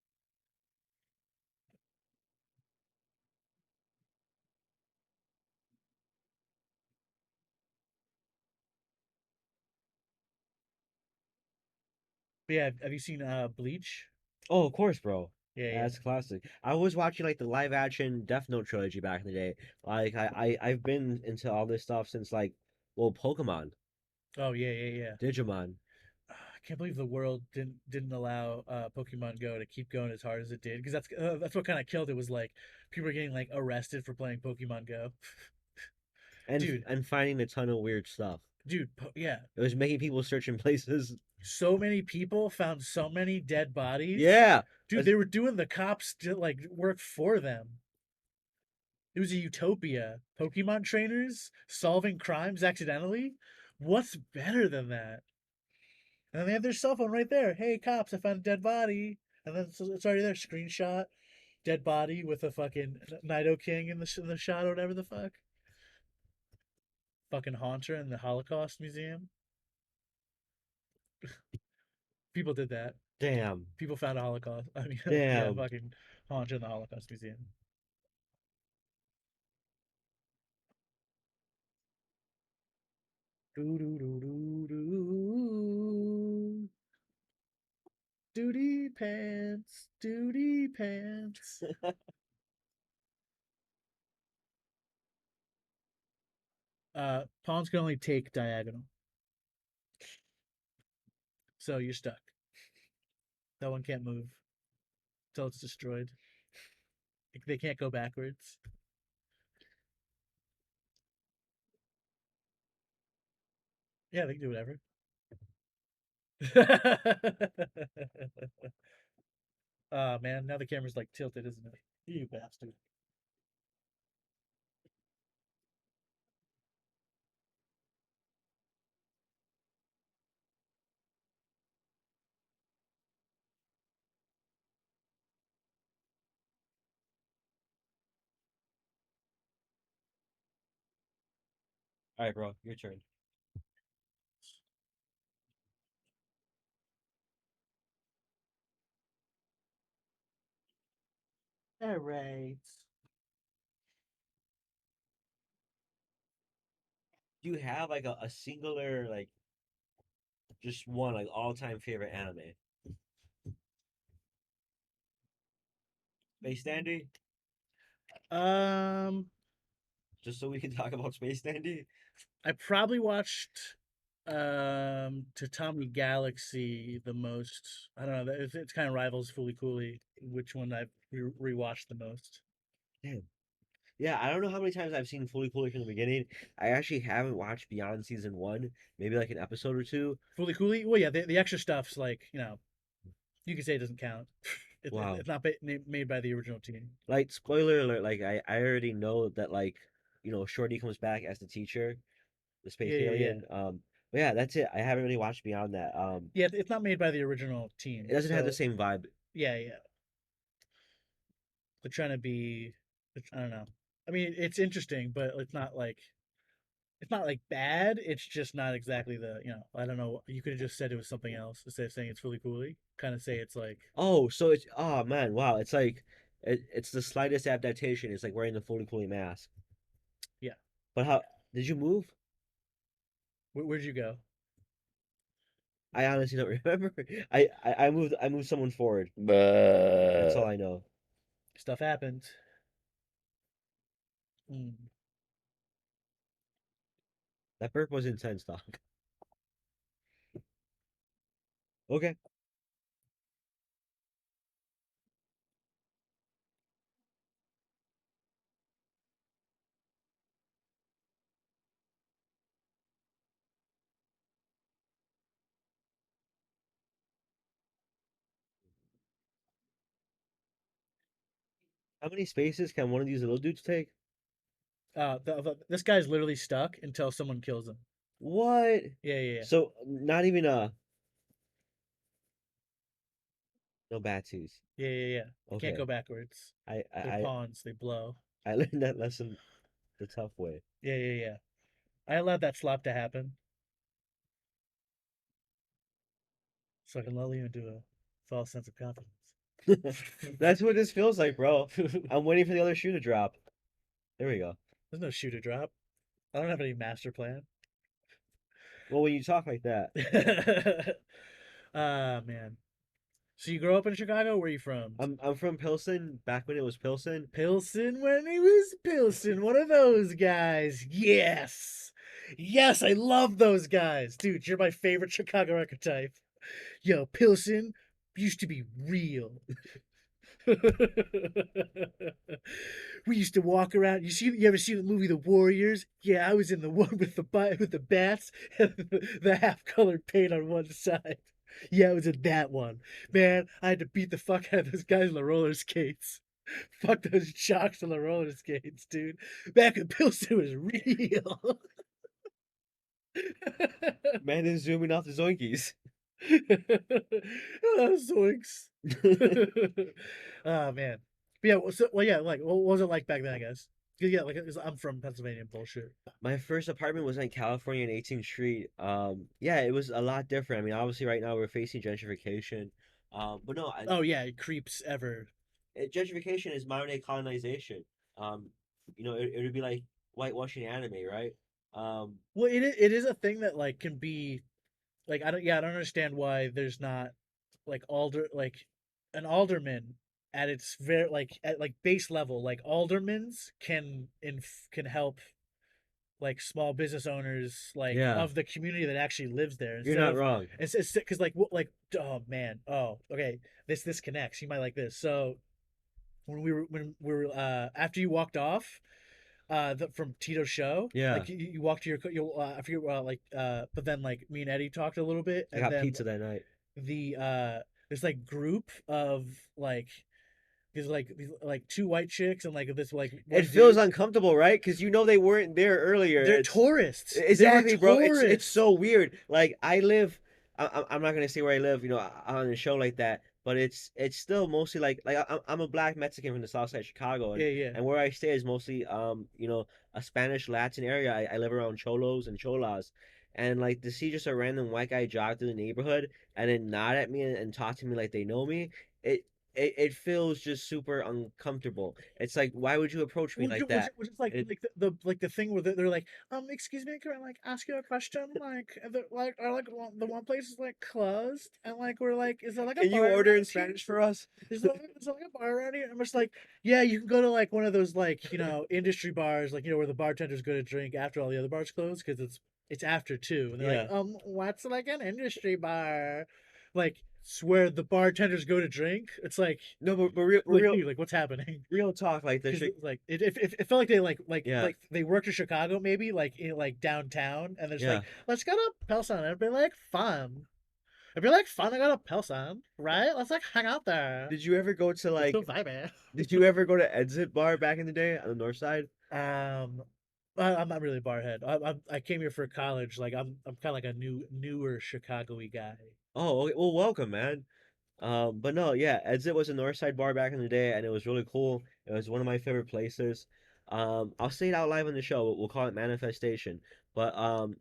But yeah, have you seen Bleach? Oh, of course, bro. Yeah, yeah. That's classic. I was watching like the live action Death Note trilogy back in the day. Like I've been into all this stuff since like well Pokemon, Oh yeah, yeah, yeah. Digimon. I can't believe the world didn't allow Pokemon Go to keep going as hard as it did because that's what kind of killed it was like people were getting like arrested for playing Pokemon Go. Dude, And finding a ton of weird stuff. yeah, It was making people search in places. so many people found so many dead bodies. Yeah. Dude, they were doing the cops to like work for them. It was a utopia. Pokemon trainers solving crimes accidentally. What's better than that? And then they have their cell phone right there. Hey, cops, I found a dead body. And then it's already there. Screenshot, dead body with a fucking Nido King in the shot or whatever the fuck. Fucking Haunter in the Holocaust Museum. People did that. Damn. People found a Holocaust. I mean, yeah, Damn. fucking Haunter in the Holocaust Museum. Do do do do do. Duty pants, duty pants. Pawns can only take diagonal, so you're stuck. That one can't move until it's destroyed. They can't go backwards. Yeah, they can do whatever. Man, now the camera's like tilted, isn't it? You bastard. All right, bro. Your turn. All right. Do you have like a singular like just one like all time favorite anime? Space Dandy? Um, Just so we can talk about Space Dandy? I probably watched Tatami Galaxy the most. I don't know. It's kind of rivals Fooly Cooly. Which one I've rewatched the most? Damn. Yeah, I don't know how many times I've seen Fully Cooley from the beginning. I actually haven't watched beyond season one, maybe like an episode or two. Fooly Cooly. Well, yeah, the extra stuff's like you can say it doesn't count. Wow. It's not made by the original team. Like spoiler alert, like I already know that like Shorty comes back as the teacher, the space Yeah, yeah, yeah. alien. But yeah, that's it. I haven't really watched beyond that. Yeah, it's not made by the original It team. doesn't have the So same vibe. yeah, yeah. They're trying to be. I don't know. I mean, it's interesting, but it's not like bad. It's just not exactly the I don't know. You could have just said it was something else instead of saying it's fully coolly. Kind of say it's like Oh, so it's oh man, wow. It's like it's the slightest adaptation. It's like wearing the fully cooling mask. yeah. But how did you move? Where'd you go? I honestly don't remember. I moved someone forward. That's all I know. Stuff happened. Mm. That burp was intense, dog. Okay. How many spaces can one of these little dudes take? This guy's literally stuck until someone kills him. What? Yeah, yeah, So not even no batsies. yeah, yeah, yeah, yeah. They can't Okay. go backwards. I I They're I pawns. They blow. I learned that lesson the tough way. Yeah, yeah, yeah. I allowed that slap to happen so I can lull you into a false sense of confidence. That's what this feels like, bro. I'm waiting for the other shoe to drop. There we go. There's no shoe to drop. I don't have any master plan. Well, when you talk like that, Ah, man. So you grew up in Chicago? Where are you from? I'm from Pilsen. Back when it was Pilsen. Pilsen when he was Pilsen. One of those guys. Yes. Yes, I love those guys. Dude, you're my favorite Chicago archetype. Yo, Pilsen used to be real. We used to walk around. You ever seen the movie The Warriors? Yeah, I was in the one with the bats and the half colored paint on one side. Yeah, I was in that one. Man, I had to beat the fuck out of those guys on the roller skates. Fuck those jocks on the roller skates, dude. Back in Pilsen was real. Man is zooming off the zoinkies. Ah, zoinks. Oh man. But yeah, yeah, like what was it like back then, I guess? 'Cause, yeah, like 'cause I'm from Pennsylvania bullshit. My first apartment was in California on 18th Street. Yeah, it was a lot different. I mean, obviously, right now we're facing gentrification. But no, Oh yeah, it creeps ever. gentrification is modern day colonization. Um, it would be like whitewashing anime, right? Um, Well, it is a thing that like can be like I don't understand why there's not like an alderman at its very like at like base level like aldermans can help like small business owners like yeah, of the community that actually lives there you're instead not of wrong. it's because like oh man oh okay this connects you might like this so when we were after you walked off from Tito's show Yeah, like you walked to you I forget but then like me and Eddie talked a little bit I and got then pizza that night. the this like group of like these like two white chicks and like this like It one feels dude. uncomfortable, right? Because they weren't there earlier. They're It's tourists. They're exactly, bro. It's tourists. so weird. Like I live, I'm not gonna say where I live, on a show like that, but it's still mostly like I'm a black Mexican from the south side of Chicago, and Yeah, yeah. and where I stay is mostly a Spanish Latin area. I live around cholos and cholas, and like to see just a random white guy jog through the neighborhood and then nod at me and talk to me like they know me. It it feels just super uncomfortable. It's like, why would you approach me like that? Which is like It, like the thing where they're like, excuse me, can I like ask you a question? Like, like are like the one place is like closed, and like we're like, is there like a can you bar order in around here? Spanish for us? Is there like a bar around here? I'm just like, yeah, you can go to like one of those like industry bars, like where the bartenders go to drink after all the other bars close because it's after 2, and they're like, Yeah. what's like an industry bar? Like, where the bartenders go to drink. It's No, but real, like real, dude, like what's happening? real talk. Like the Because shit. like it felt like they Yeah, like they worked in Chicago maybe like in like downtown, and there's like yeah. let's go to Pelson and be like fun. It'd be like fun. I got a Pilsen, right? Let's like hang out there. Did you ever go to It's so like? vibey. Did you ever go to Exit Bar back in the day on the north side? Um, I'm not really a barhead. I came here for college. Like I'm kind of like a newer Chicago-y guy. Oh, okay. Well, welcome, man. But no, yeah, Exit was a north side bar back in the day, and it was really cool. It was one of my favorite places. I'll say it out live on the show. We'll call it Manifestation. But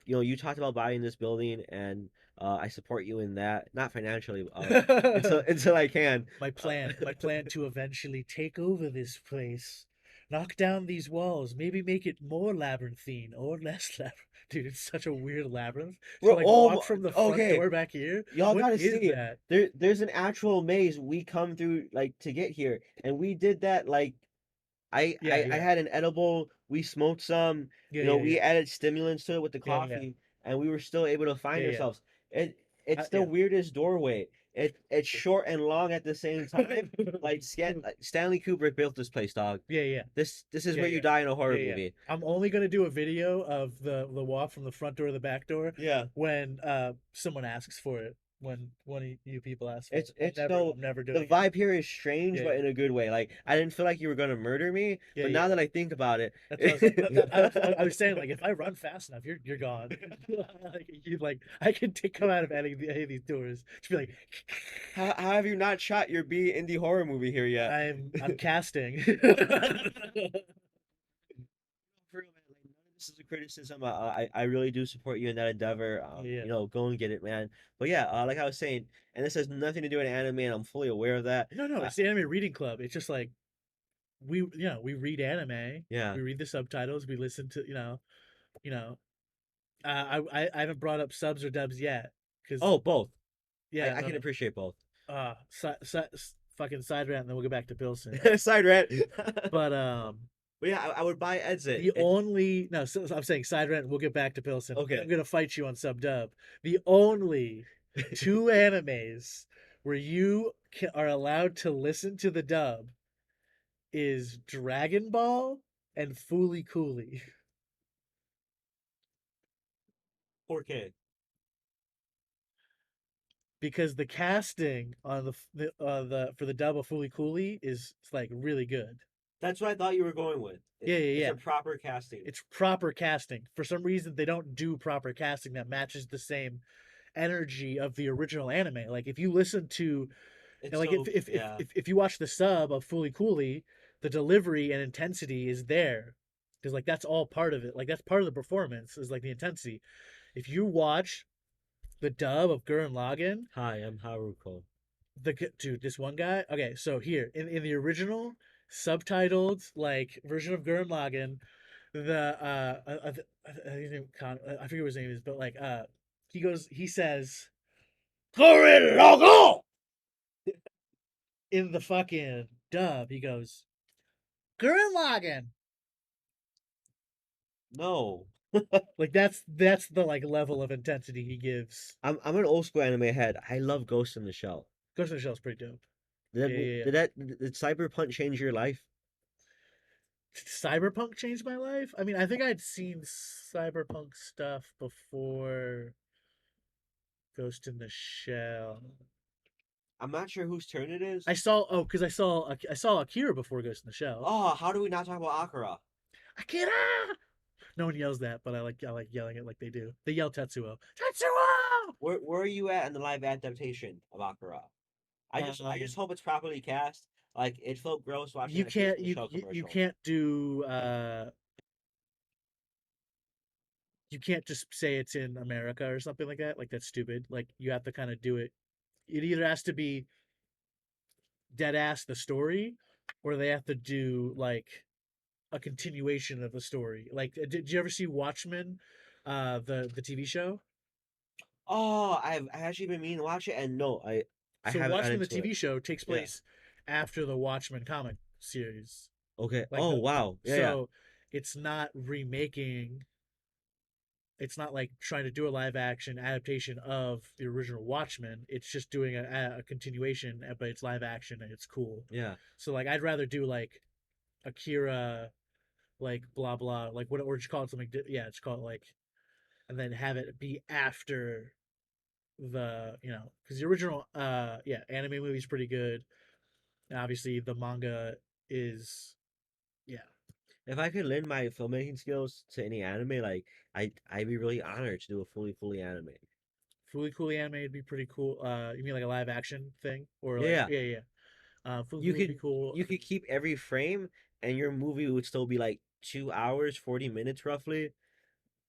you talked about buying this building, and I support you in that. Not financially, until I can. My plan to eventually take over this place, knock down these walls, maybe make it more labyrinthine or less labyrinth. Dude, it's such a weird labyrinth. To We're like walk all from the front okay. door back here. Y'all What gotta is see. that? There's an actual maze we come through like to get here, and we did that like I, Yeah, I I yeah, had an edible. We smoked some. yeah, yeah, We yeah, added stimulants to it with the yeah, yeah, coffee, and we were still able to yeah, find yeah, ourselves. It's the yeah. weirdest doorway. It's short and long at the same time. Like Stanley Kubrick built this place, dog. Yeah, yeah, This is yeah, where you yeah, die in a horror yeah, yeah. movie. I'm only gonna do a video of the walk from the front door to the back door Yeah. when someone asks for it. When one of you people ask for It's it. it's so I'm never the doing it. vibe here is strange, Yeah, but yeah, in a good way. Like I didn't feel like you were gonna murder me, yeah, but yeah. now that I think about it, That's what I was like. I was saying like if I run fast enough, you're gone. Like I can come out of any of these doors. Just be like, how have you not shot your B indie horror movie here yet? I'm casting. For real, man, like, none of this is a criticism. I really do support you in that endeavor. Yeah. Go and get it, man. But yeah, like I was saying, and this has nothing to do with anime, and I'm fully aware of that. No, no, Uh, it's the anime reading club. It's just like we read anime, yeah. we read the subtitles, we listen to you know. I haven't brought up subs or dubs yet, because Oh, both. yeah, I no, can no. appreciate both. Fucking side rant, and then we'll go back to Pilsen. Side rant. But But yeah, I would buy Exit. the only no, so I'm saying side rant, and we'll get back to Pilsen. And I'm Okay. gonna fight you on sub dub. The only two animes where are allowed to listen to the dub is Dragon Ball and Fooly Cooly. 4K. Because the casting on the for the dub of Fooly Cooly is like really good. That's what I thought you were going with. Yeah, yeah, It's yeah. a proper casting. It's proper casting. For some reason, they don't do proper casting that matches the same energy of the original anime. Like if you listen to, and It's like so yeah. if you watch the sub of Fooly Cooly, the delivery and intensity is there because like that's all part of it. Like that's part of the performance is like the intensity. If you watch the dub of Gurren Lagann, Hi, I'm Haruko. dude, this one guy. Okay, so here in the original subtitled like version of Gurren Lagann, the I forget what his name is, but like he says Gurren Lagann in the fucking dub. He goes Gurren Lagann. No. Like that's the like level of intensity he gives. I'm an old school anime head. I love Ghost in the Shell. Ghost in the Shell's pretty dope. Did Yeah, that, yeah, yeah. did Cyberpunk change your life? Cyberpunk changed my life. I mean, I think I'd seen cyberpunk stuff before Ghost in the Shell. I'm not sure whose turn it is. I saw because I saw Akira before Ghost in the Shell. Oh, how do we not talk about Akira? Akira! No one yells that, but I like yelling it like they do. They yell Tetsuo. Tetsuo! Where are you at in the live adaptation of Akira? I just hope it's properly cast. Like it felt gross watching You that Ghost can't in the Shell you commercial. can't do you can't just say it's in America or something like that. Like that's stupid. Like you have to kind of do it. It either has to be dead ass the story, or they have to do like a continuation of the story. Like, did you ever see Watchmen, the TV show? Oh, I actually been meaning to watch it, and no, I So haven't got Watchmen, the into it. TV show, takes Yeah. place after the Watchmen comic series. Okay. Like Oh the wow. Yeah, yeah. so it's not remaking. It's not like trying to do a live action adaptation of the original Watchmen. It's just doing a continuation, but it's live action and it's cool. Yeah. So like I'd rather do like Akira, like blah blah, like what or just call it something. Yeah, it's called like, and then have it be after the because the original anime movie's pretty good. And obviously the manga is yeah If I could lend my filmmaking skills to any anime, like I'd be really honored to do a fully anime. Fooly Cooly anime would be pretty cool. You mean like a live action thing or like Yeah, yeah. Fooly you Cooly would be could cool. you could keep every frame, and your movie would still be like 2 hours, 40 minutes roughly,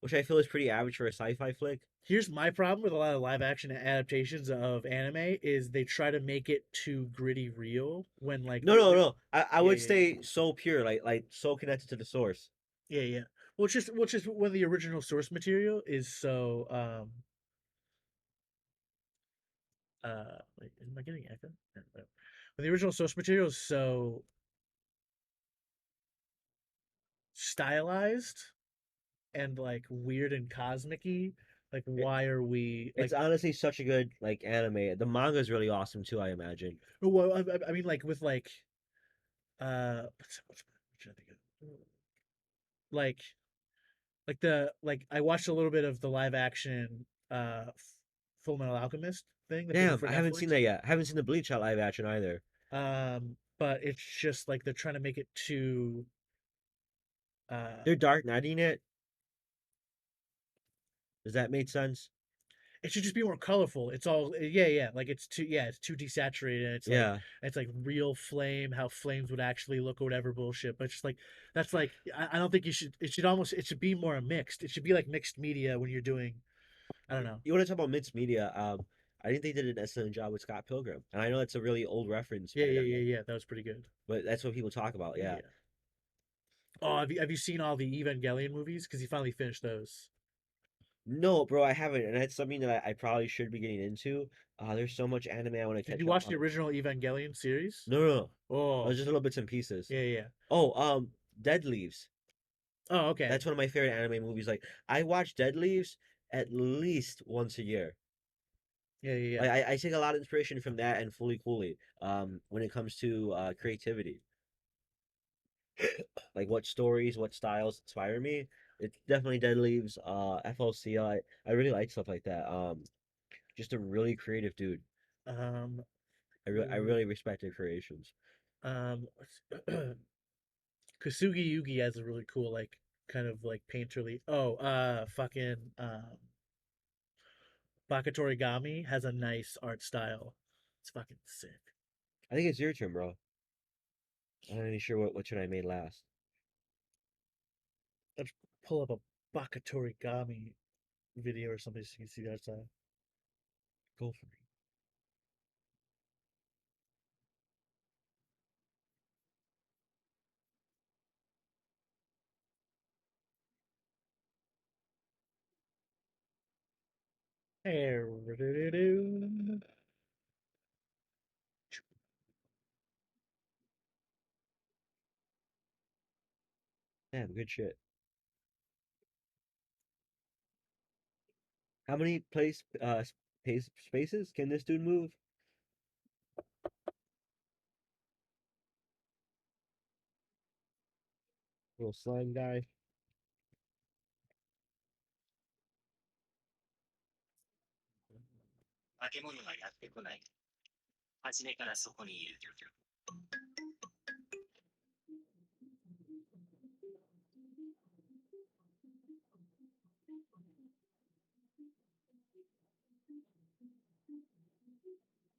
which I feel is pretty average for a sci-fi flick. Here's my problem with a lot of live action adaptations of anime is they try to make it too gritty real when like No, no, no. I yeah would yeah stay so pure, like so connected to the source. yeah. Well, it's just when the original source material is so wait, am I getting echo? No, no. When the original source material is so stylized and like weird and cosmic-y, like It, why are we it's like honestly such a good like anime. The manga is really awesome too, I imagine. well I mean like with like what should I think of? Like like I watched a little bit of the live action Full Metal Alchemist thing that they did Damn, for I haven't seen Netflix. that yet. I haven't seen the Bleach live action either. But it's just like they're trying to make it too uh They're Dark Knighting it. Does that make sense? it should just be more colorful. It's all yeah, like it's too desaturated and Yeah. it's like real flame, how flames would actually look or whatever bullshit. But it's just like that's like I don't think you should it should be more mixed. It should be like mixed media when you're doing I don't know. You want to talk about mixed media? I think they did an excellent job with Scott Pilgrim, and I know it's a really old reference Yeah, by yeah, now, yeah, yeah. That was pretty good. but that's what people talk about. Yeah, Yeah. yeah. Oh, have you seen all the Evangelion movies? Because he finally finished those. No, bro, I haven't, and that's something that I probably should be getting into. There's so much anime I want to Did you catch up watch the on. original Evangelion series? No, no, no. Oh, Just little bits and pieces. yeah, yeah. Oh, Dead Leaves. Oh, okay. That's one of my favorite anime movies. Like I watch Dead Leaves at least once a year. Yeah, yeah, yeah. Like I take a lot of inspiration from that and Fully Cooley. When it comes to creativity, like what stories, what styles inspire me. It's definitely Dead Leaves, FLC. I really like stuff like that. Just a really creative dude. Um, I ooh, really respect their creations. Kasugi Yugi has a really cool like kind of like painterly. Oh, fucking Bakutorigami has a nice art style. It's fucking sick. I think it's your turn, bro. I'm not even sure what should I made last. Let's pull up a Bakutorigami video or something so you can see the art style. Go for it. Damn, good shit. How many spaces can this dude move? Little slime guy.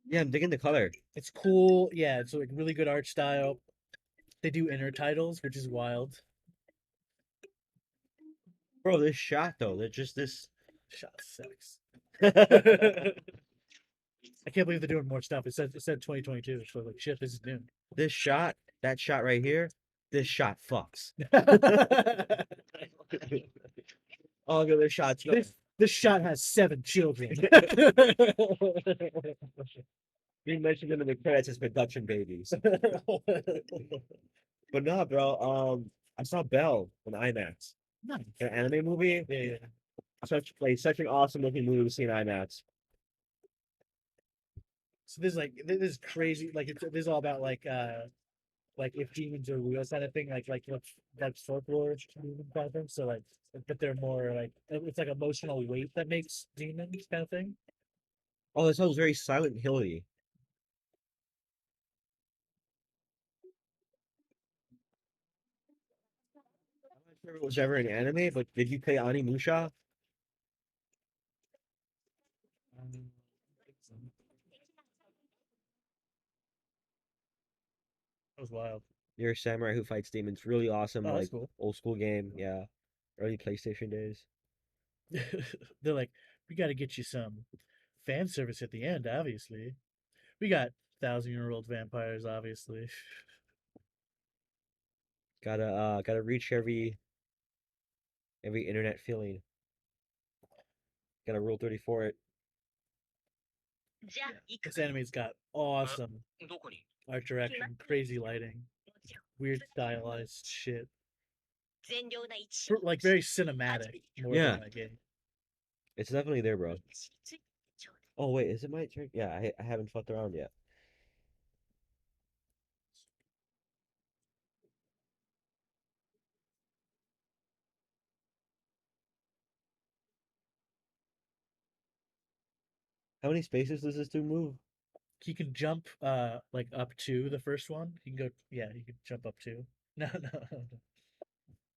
Yeah, I'm digging the color. It's cool. Yeah, it's like really good art style. They do inner titles, which is wild. Bro, this shot though, they're just this. Shot sex. This I can't believe they're doing more stuff. It said 2022. So like shit, this is new. shot, that shot right here, this shot fucks. Oh, look at this shots go. This shot has 7 children. Being mentioned them in the credits as production babies. But no, bro. I saw Belle in IMAX. Nice. An anime movie. Yeah, yeah. Such an awesome looking movie to see in IMAX. So this is crazy. Like this is all about like if demons are real kind of thing. Like folklore kind of thing. So like but they're more like it's like emotional weight that makes demons kind of thing. Oh, that sounds very Silent Hilly. I'm not sure if it was ever an anime, but did you play Animusha? Um, that was wild. You're a samurai who fights demons. Really awesome, Oh, that's like cool. old school game. Yeah, early PlayStation days. They're like, we got to get you some fan service at the end. Obviously, we got 1,000-year-old vampires. Obviously, Gotta reach every internet feeling. Got a Rule 30 for it. yeah. This anime's got awesome art direction, crazy lighting, weird stylized shit. Like very cinematic more than Yeah, that game. it's definitely there, bro. Oh wait, is it my turn? Yeah, I haven't fucked around yet. How many spaces does this dude move? He can jump like up to the first one. He can go, yeah, he can jump up to. No, no, no.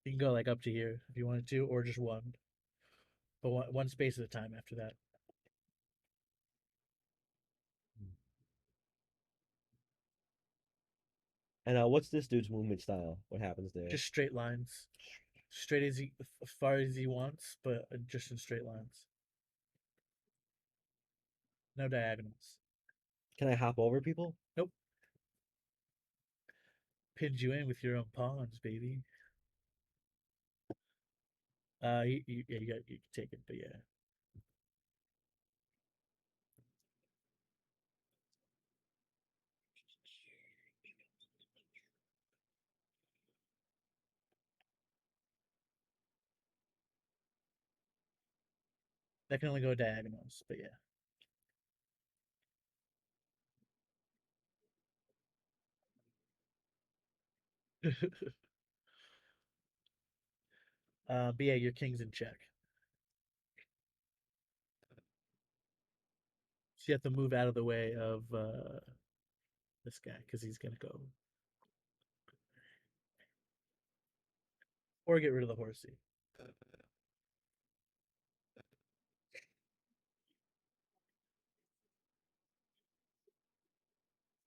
He can go like up to here if you wanted to, or just one. But one space at a time after that. And what's this dude's movement style? What happens there? Just straight lines. Straight as far as he wants, but just in straight lines. No diagonals. Can I hop over people? Nope. Pinned you in with your own pawns, baby. Yeah, you can take it, but yeah. That can only go diagonals, but yeah. But yeah, your king's in check. So you have to move out of the way of this guy because he's gonna go, or get rid of the horsey.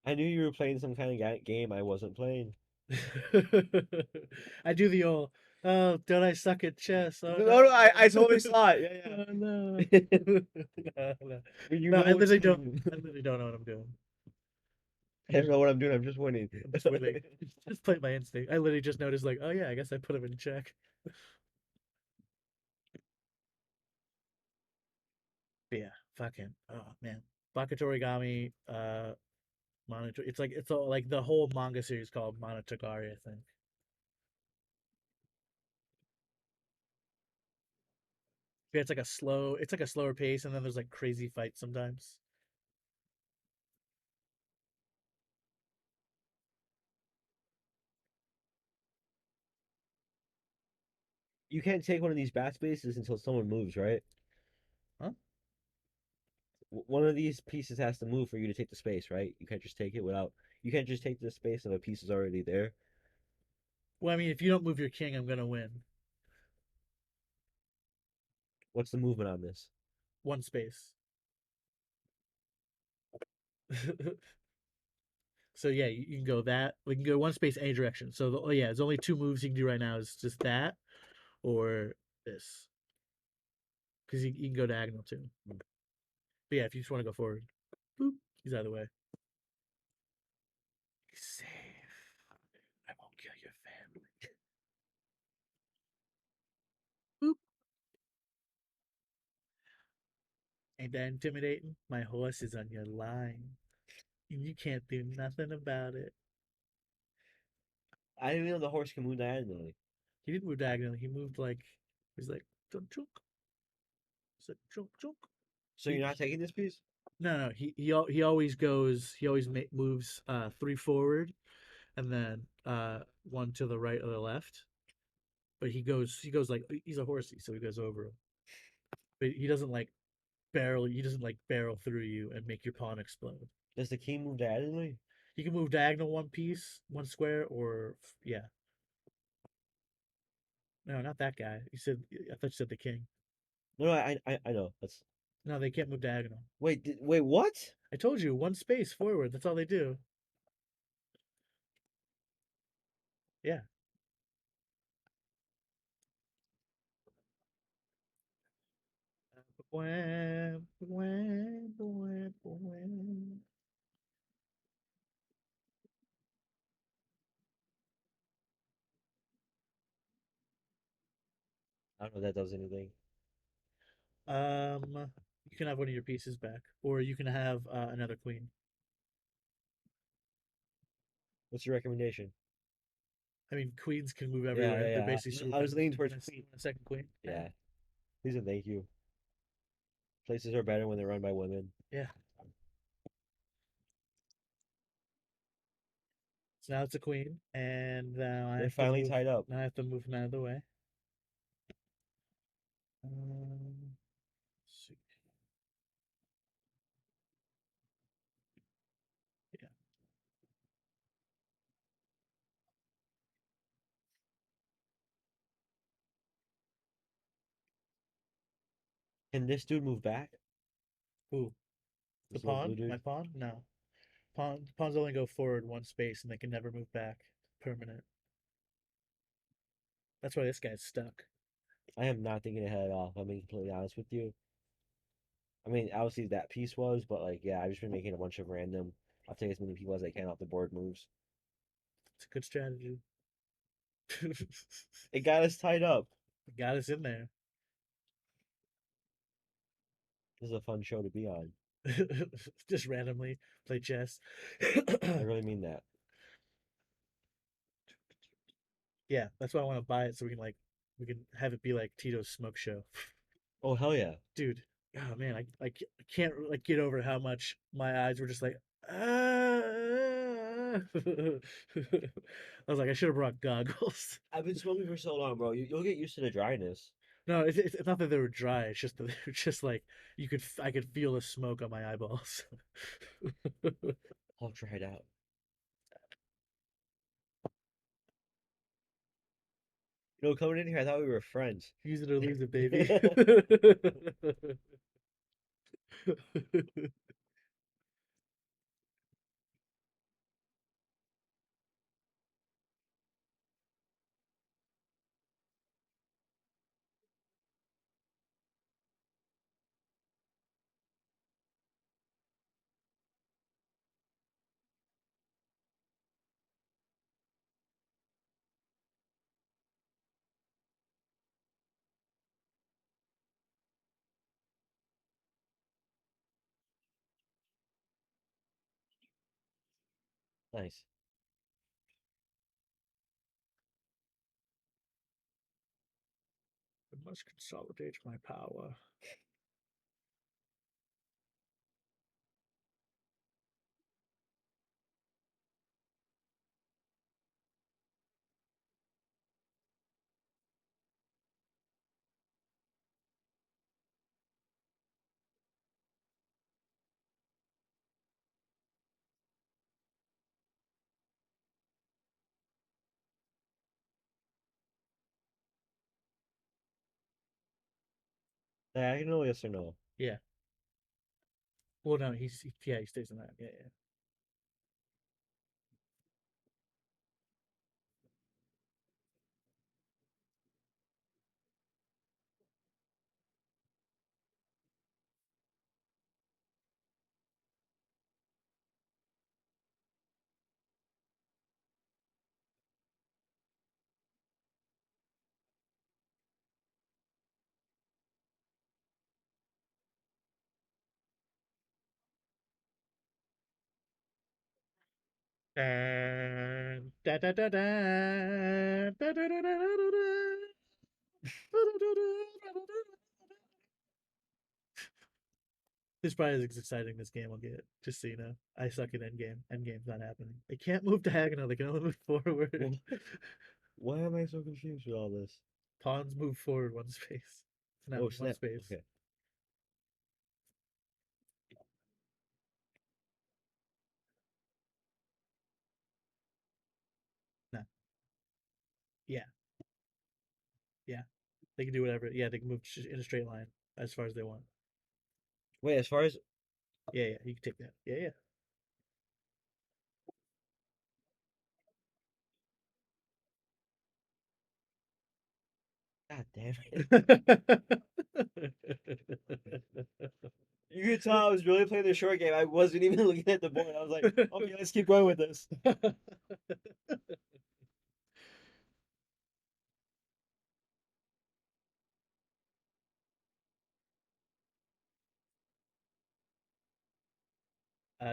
I knew you were playing some kind of game I wasn't playing. I do the old, oh, don't I suck at chess? Oh No, no. no, I totally saw it. Oh no. Yeah, No, no. You No, know what to I do. literally don't know what I'm doing. I don't know what I'm doing. I'm just winning. I'm just waiting. Just play my instinct. I literally just noticed, like, oh yeah, I guess I put him in check. But yeah, fucking, oh man, Bakuto Origami, Monoto. It's all like the whole manga series called Monogatari, I think. Yeah, it's like a slower pace, and then there's like crazy fights sometimes. You can't take one of these bat spaces until someone moves, right? Huh? One of these pieces has to move for you to take the space, right? You can't just take it without. You can't just take the space if a piece is already there. Well, I mean, if you don't move your king, I'm gonna win. What's the movement on this? One space. So yeah, you can go that. We can go one space any direction. So oh yeah, there's only two moves you can do right now. Is just that or this, because you can go diagonal too. But yeah, if you just want to go forward, boop, he's out of the way. He's safe. I won't kill your family. Boop. Ain't that intimidating? My horse is on your line, and you can't do nothing about it. I didn't even know the horse can move diagonally. He didn't move diagonally. He moved like he's like chunk chunk. He's like chunk chunk. So you're not taking this piece? No, no. He always goes. He always moves three forward, and then one to the right or the left. But he goes like he's a horsey, so he goes over him. But he doesn't like barrel. He doesn't like barrel through you and make your pawn explode. Does the king move diagonally? He can move diagonal one piece, one square, or yeah. No, not that guy. You said I thought you said the king. No, no, I know. That's No, they can't move diagonal. wait, what? I told you, one space forward. That's all they do. Yeah. Wham, wham, wham, wham. I don't know if that does anything. You can have one of your pieces back, or you can have another queen. What's your recommendation? I mean, queens can move Yeah, everywhere. yeah, They're yeah. basically I was superheroes. leaning You towards want queen. a second queen? Yeah. Please and thank you. Places are better when they're run by women. Yeah. So now it's a queen, and now I They're have to finally move. tied up. Now I have to move him out of the way. Um, let's see. Yeah. Can this dude move back? Ooh, the This little blue pawn? My dude? pawn? No. Pawns only go forward one space, and they can never move back. Permanent. That's why this guy's stuck. I am not thinking ahead at all, if I'm being completely honest with you. I mean, obviously that piece was, but like, yeah, I've just been making a bunch of random. I'll take as many people as I can off the board moves. It's a good strategy. It got us tied up. Got us in there. This is a fun show to be on. Just randomly play chess. I really mean that. Yeah, that's why I want to buy it so we can have it be like Tito's smoke show. Oh, hell yeah. Dude, oh man, I can't like get over how much my eyes were just like ah. I was like I should have brought goggles. I've been smoking for so long, bro. You'll get used to the dryness. No, it's not that they were dry. It's just that they were just like I could feel the smoke on my eyeballs. I'll try it out. Coming in here, I thought we were friends. Use it or lose it, baby. Nice. I must consolidate my power. Diagonal, yes or no? Yeah. Well, no, he stays in that. Yeah, yeah. Da, da, da, da, da, da, da, da, da, da, da. This probably is as exciting this game will get. Just so you know, I suck at endgame. Endgame's not happening. They can't move diagonal. They can only move forward. What? Why am I so confused with all this? Pawns move forward one space. Not Oh, one snap. space. Okay. Yeah, yeah. They can do whatever. Yeah, they can move in a straight line as far as they want. Wait, as far as Yeah, yeah. You can take that. Yeah, God damn it. yeah. You could tell I was really playing the short game. I wasn't even looking at the board. I was like, okay, let's keep going with this.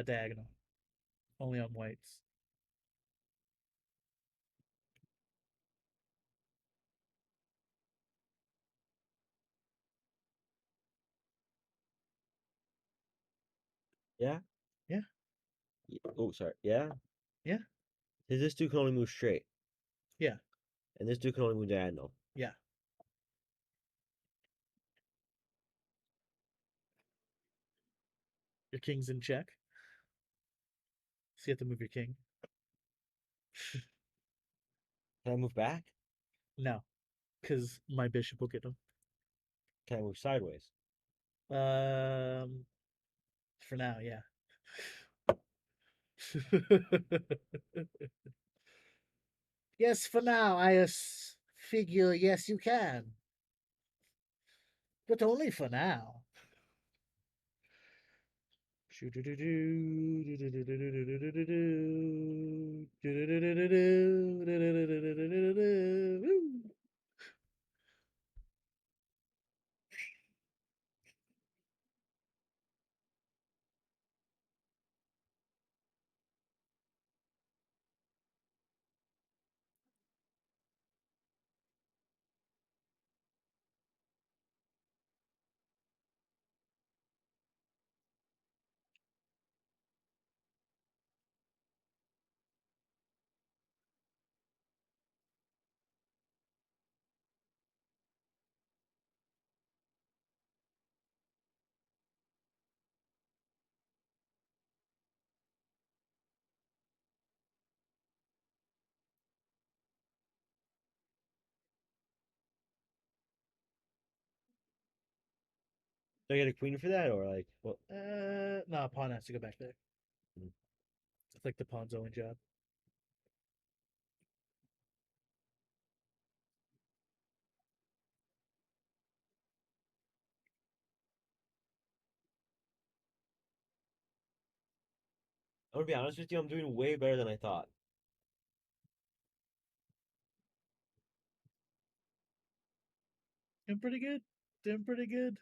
Diagonal. Only on whites. Yeah? Yeah, Oh, sorry. Yeah? yeah, This dude can only move straight, yeah, and this dude can only move diagonal. yeah. Your king's in check. So you have to move your king. Can I move back? No, because my bishop will get him. Can I move sideways? Um, for now, yeah. Yes, for now, figure yes you can, but only for now. Do I get a queen for that, or like, well, No, pawn has to go back there. hmm. It's like the pawn's only job. I'm gonna be honest with you, I'm doing way better than I thought. Doing pretty good. Doing pretty good.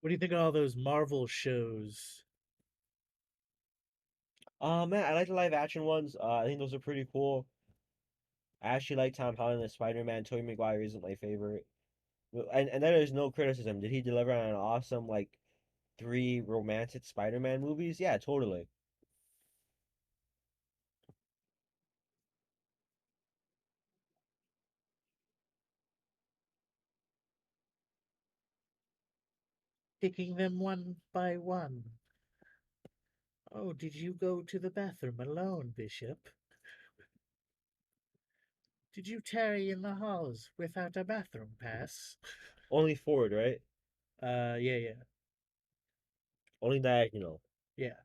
What do you think of all those Marvel shows? Man, I like the live action ones. I think those are pretty cool. I actually like Tom Holland as Spider-Man. Tobey Maguire isn't my favorite. And that is no criticism. Did he deliver on an awesome, like, three romantic Spider-Man movies? Yeah, totally. Picking them one by one. Oh, did you go to the bathroom alone, Bishop? Did you tarry in the halls without a bathroom pass? Only forward, right? Yeah, yeah, Only diagonal. yeah,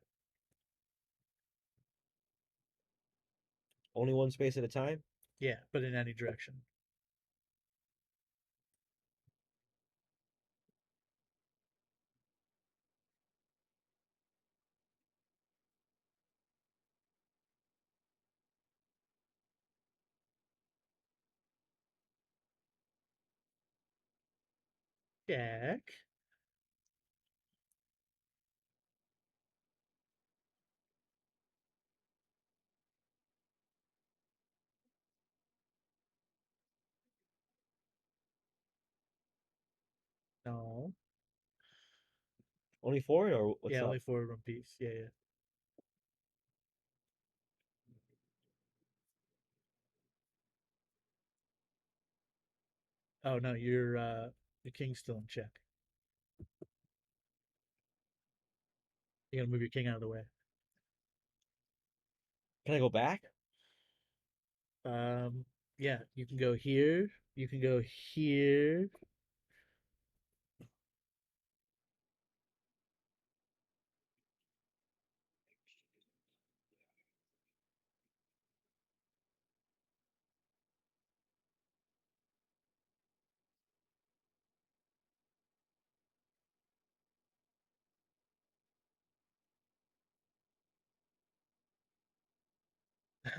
Only one space at a time. yeah, but in any direction. Jack? No. Only forward, or what's Yeah, only up? forward one piece. Yeah, yeah. Oh no, Your king's still in check. You gotta move your king out of the way. Can I go back? Um, yeah, you can go here. You can go here.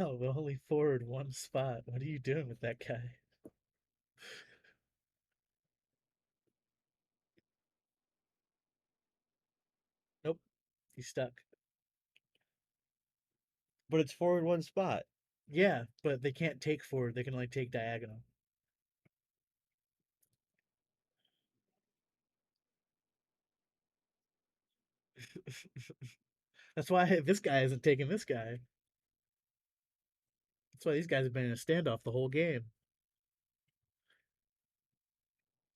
Oh, only forward one spot. What are you doing with that guy? Nope, he's stuck. But it's forward one spot. Yeah, but they can't take forward. They can only take diagonal. That's why this guy isn't taking this guy. That's why these guys have been in a standoff the whole game.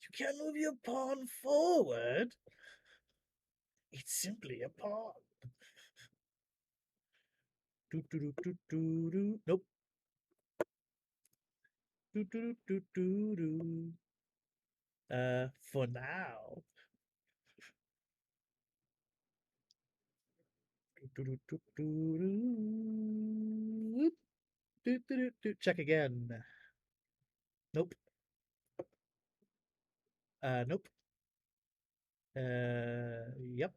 You can't move your pawn forward. It's simply a pawn. Do, do, do, do, do, do. Nope. Do, do, do, do, do. For now. Do, do, do, do, do. Do, do, do, do. Check again. Nope. Nope. Yep.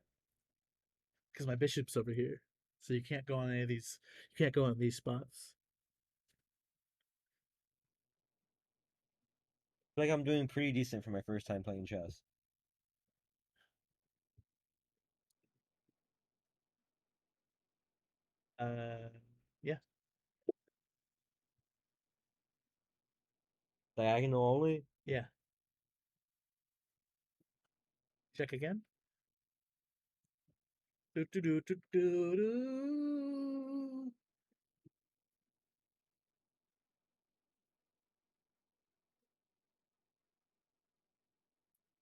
Because my bishop's over here, so you can't go on any of these. You can't go on these spots. Like I'm doing pretty decent for my first time playing chess. Uh, yeah, Diagonal only? yeah. Check again. Do, do, do, do, do, do.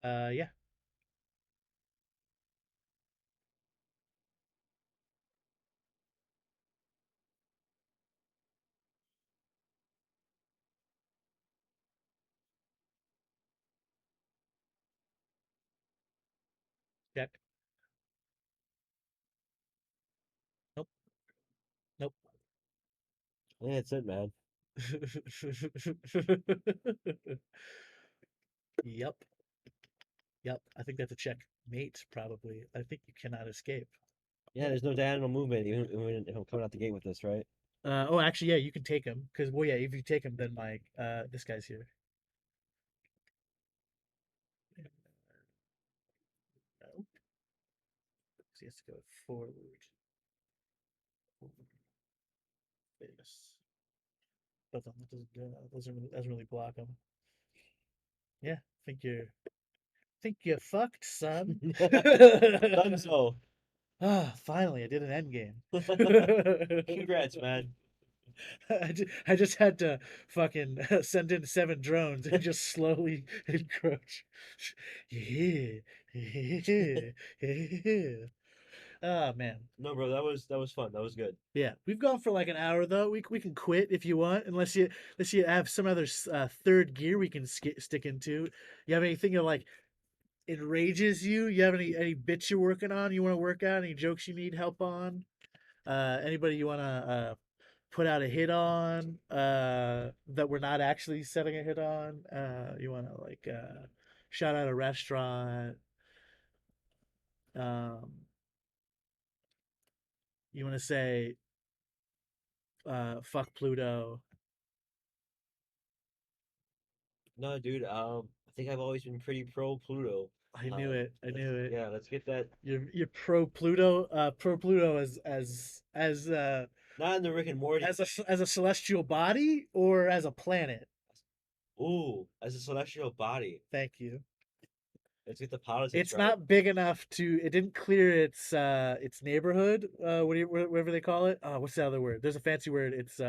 Yeah. Check. Nope. Nope. Yeah, that's it, man. Yep. Yep. I think that's a checkmate, probably. I think you cannot escape. Yeah, there's no diagonal movement even if I'm coming out the gate with this, right? Oh, actually, yeah, you can take him. Because, well, yeah, if you take him, then, like, this guy's here. Nope. So he has to go forward. This. But that doesn't really block him. Yeah, think you're fucked, son. Done so. Ah, finally, I did an end game. Congrats, man. I just had to fucking send in 7 drones and just slowly encroach. Yeah, yeah, yeah. Oh man. No, bro, that was fun. That was good. Yeah, we've gone for like an hour though. We can quit if you want, unless you have some other third gear we can stick into. You have anything that like enrages you? You have any bits you're working on? You want to work out? Any jokes you need help on? Anybody you want to put out a hit on that we're not actually setting a hit on? You want to like shout out a restaurant? Um, you want to say fuck Pluto? No, dude, I think I've always been pretty pro Pluto. I knew it. I knew it. Yeah, let's get that. You're pro Pluto Not in the Rick and Morty. as a celestial body or as a planet. Ooh, as a celestial body. Thank you. Let's get the politics It's right. not big enough to. It didn't clear its neighborhood. Whatever they call it. What's the other word? There's a fancy word. It's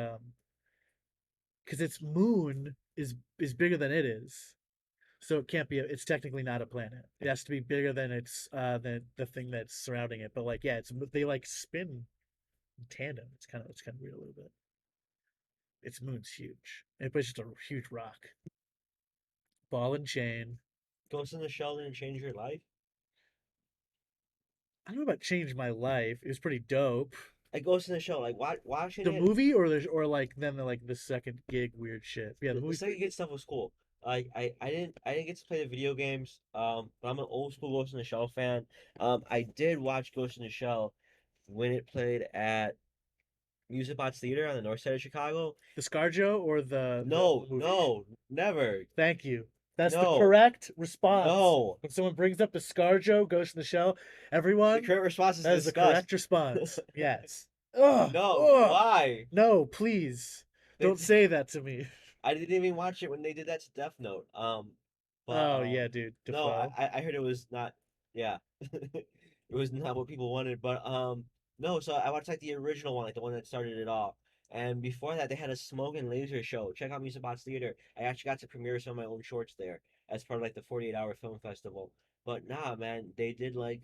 because its moon is bigger than it is. So it can't be. It's technically not a planet. It has to be bigger than its than the thing that's surrounding it. But like, yeah, it's they like spin in tandem. It's kind of weird a little bit. Its moon's huge. It's just a huge rock. Ball and chain. Ghost in the Shell didn't change your life. I don't know about changed my life. It was pretty dope. Like Ghost in the Shell, like watching The it. movie or like then the second gig weird shit. Yeah, the The movie's second pretty. Get stuff was cool. Like I didn't get to play the video games. But I'm an old school Ghost in the Shell fan. I did watch Ghost in the Shell when it played at Music Box Theater on the north side of Chicago. The ScarJo or the No, movie? no, never. Thank you. That's the No, correct response. no. When someone brings up the ScarJo, Ghost in the Shell, The everyone, correct response is that is the disgust. correct response. Yes. Ugh, No, ugh. why? No, please. They, Don't say that to me. I didn't even watch it when they did that to Death Note. But Oh yeah, dude. no, Defoe. I heard it was not. Yeah, it was not what people wanted. But no. So I watched like the original one, like the one that started it all. And before that, they had a smoke and laser show. Check out Music Box Theater. I actually got to premiere some of my own shorts there as part of like the 48-hour film festival. But nah, man, they did like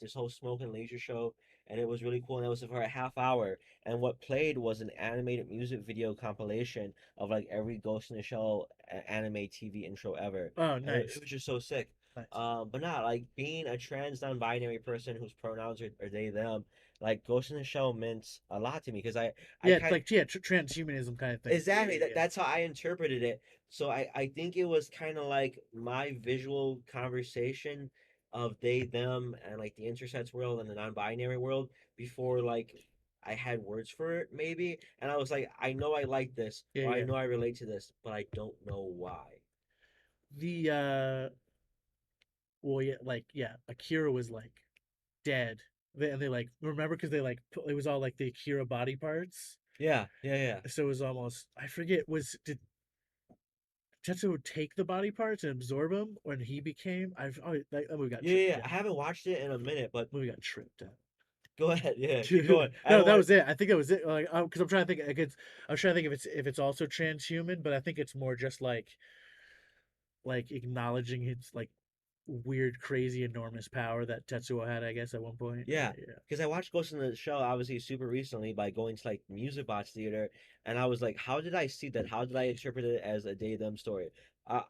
this whole smoke and laser show, and it was really cool. And it was for a half hour. And what played was an animated music video compilation of like every Ghost in the Shell anime TV intro ever, Oh, and it nice. was just so sick. Nice. But not like being a trans non-binary person whose pronouns are they them. Like Ghost in the Shell meant a lot to me because I Yeah, it's kind like yeah, transhumanism kind of thing. Yeah, exactly yeah, yeah. that's how I interpreted it. So I think it was kind of like my visual conversation of they them and like the intersex world and the non-binary world before like I had words for it maybe, and I was like I know I like this Yeah, or I yeah. know I relate to this but I don't know why. The well, yeah, like yeah, Akira was like dead. And they like remember because they like it was all like the Akira body parts. Yeah, yeah, yeah. So it was almost I forget was did Tetsuo take the body parts and absorb them when he became that movie got Yeah, yeah, tripped. yeah. Yeah, I haven't watched it in a minute, but movie got tripped out. go ahead. Yeah, keep going. I No, haven't that watched. was it. I think that was it. Like, because I'm trying to think. Like, I was trying to think if it's also transhuman, but I think it's more just like acknowledging its like weird, crazy, enormous power that Tetsuo had. I guess at one point. Yeah, Yeah, yeah. because I watched Ghost in the Shell obviously super recently by going to like Music Box Theater, and I was like, how did I see that? How did I interpret it as a day them story?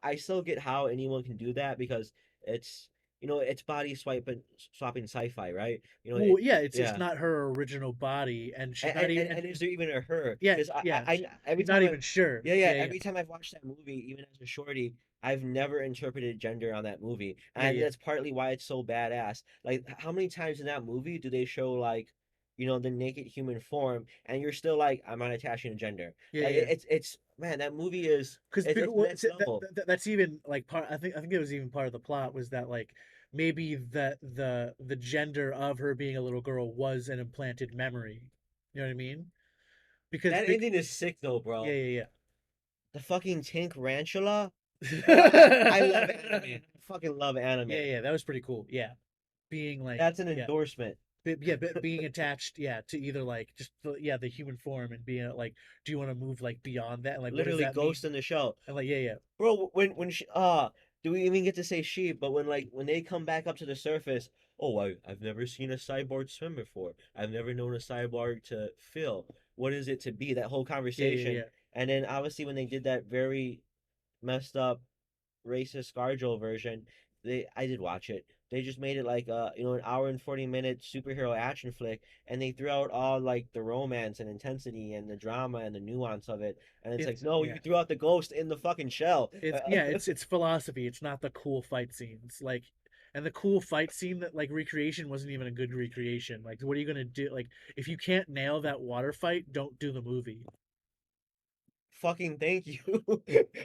I still get how anyone can do that because it's it's body swiping swapping sci-fi, right? Well, yeah, it's Yeah. not her original body, and she's And, not even. and is there even a her? Yeah, Because yeah. every She's not time I even sure. yeah, yeah, Yeah, yeah, every time I've watched that movie, even as a shorty, I've never interpreted gender on that movie. And yeah, I think yeah, that's partly why it's so badass. Like how many times in that movie do they show like the naked human form and you're still like, I'm not attaching a gender. yeah, Like yeah. it's man, that movie is Because it's next level. that's even like part. I think it was even part of the plot was that like maybe the gender of her being a little girl was an implanted memory. You know what I mean? Because That ending is sick though, yeah, bro. yeah, The fucking Tank Rantula. I love anime. yeah. I fucking love anime. Yeah, yeah, that was pretty cool. Yeah, being like, That's an yeah, endorsement. yeah, being attached, yeah, to either like just yeah the human form and being like, do you want to move like beyond that? And like, what does Literally that mean? Ghost in the Shell. And like, yeah, yeah, Bro, when she do we even get to say she? But when they come back up to the surface, oh, I've never seen a cyborg swim before. I've never known a cyborg to feel. What is it to be? That whole yeah, yeah, conversation. yeah. And then obviously when they did that very messed up racist ScarJo version, I did watch it. They just made it like an hour and 40-minute superhero action flick, and they threw out all like the romance and intensity and the drama and the nuance of it. And it's like, It's no, yeah. you threw out the ghost in the fucking shell. It's yeah, it's philosophy. It's not the cool fight scenes. Like and the cool fight scene that like recreation wasn't even a good recreation. Like what are you gonna do? Like if you can't nail that water fight, don't do the movie. Fucking thank you.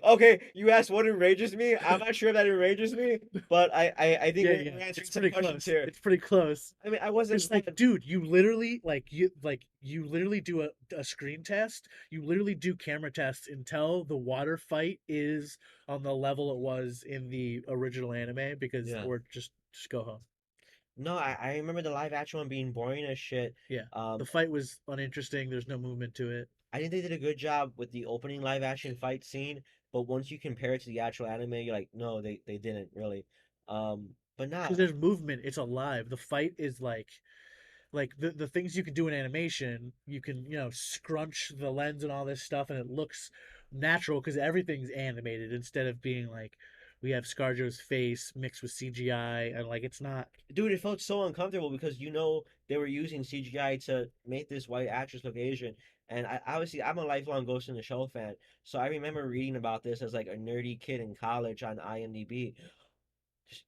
Okay, you asked what enrages me. I'm not sure if that enrages me, but I think Yeah, we're, yeah. we're answering It's some pretty questions close. here. It's pretty close. I mean, I wasn't It's like, mad. dude, you literally do a screen test. You literally do camera tests until the water fight is on the level it was in the original anime because Yeah. or just go home. No, I remember the live action one being boring as shit. Yeah. The Um, fight was uninteresting. There's no movement to it. I think they did a good job with the opening live action fight scene, but once you compare it to the actual anime, you're like, no, they didn't really. But because not, there's movement. It's alive. The fight is like the things you can do in animation. You can scrunch the lens and all this stuff, and it looks natural because everything's animated instead of being like we have ScarJo's face mixed with CGI and like it's not. dude, it felt so uncomfortable because they were using CGI to make this white actress look Asian. And obviously I'm a lifelong Ghost in the Shell fan, so I remember reading about this as like a nerdy kid in college on IMDb.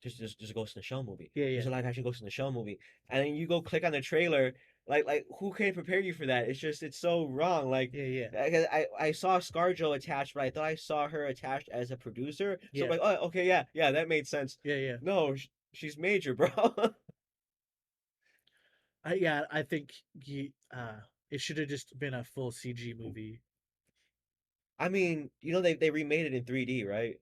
Just a Ghost in the Shell movie. Yeah, There's yeah, a live action Ghost in the Shell movie, and then you go click on the trailer. Like who can prepare you for that? It's so wrong. Like yeah, yeah, I saw ScarJo attached, but I thought I saw her attached as a producer. So I'm yeah, like, oh, okay, yeah, yeah, that made sense. yeah, yeah. No, she's major, bro. I think it should have just been a full CG movie. I mean, they remade it in 3D, right?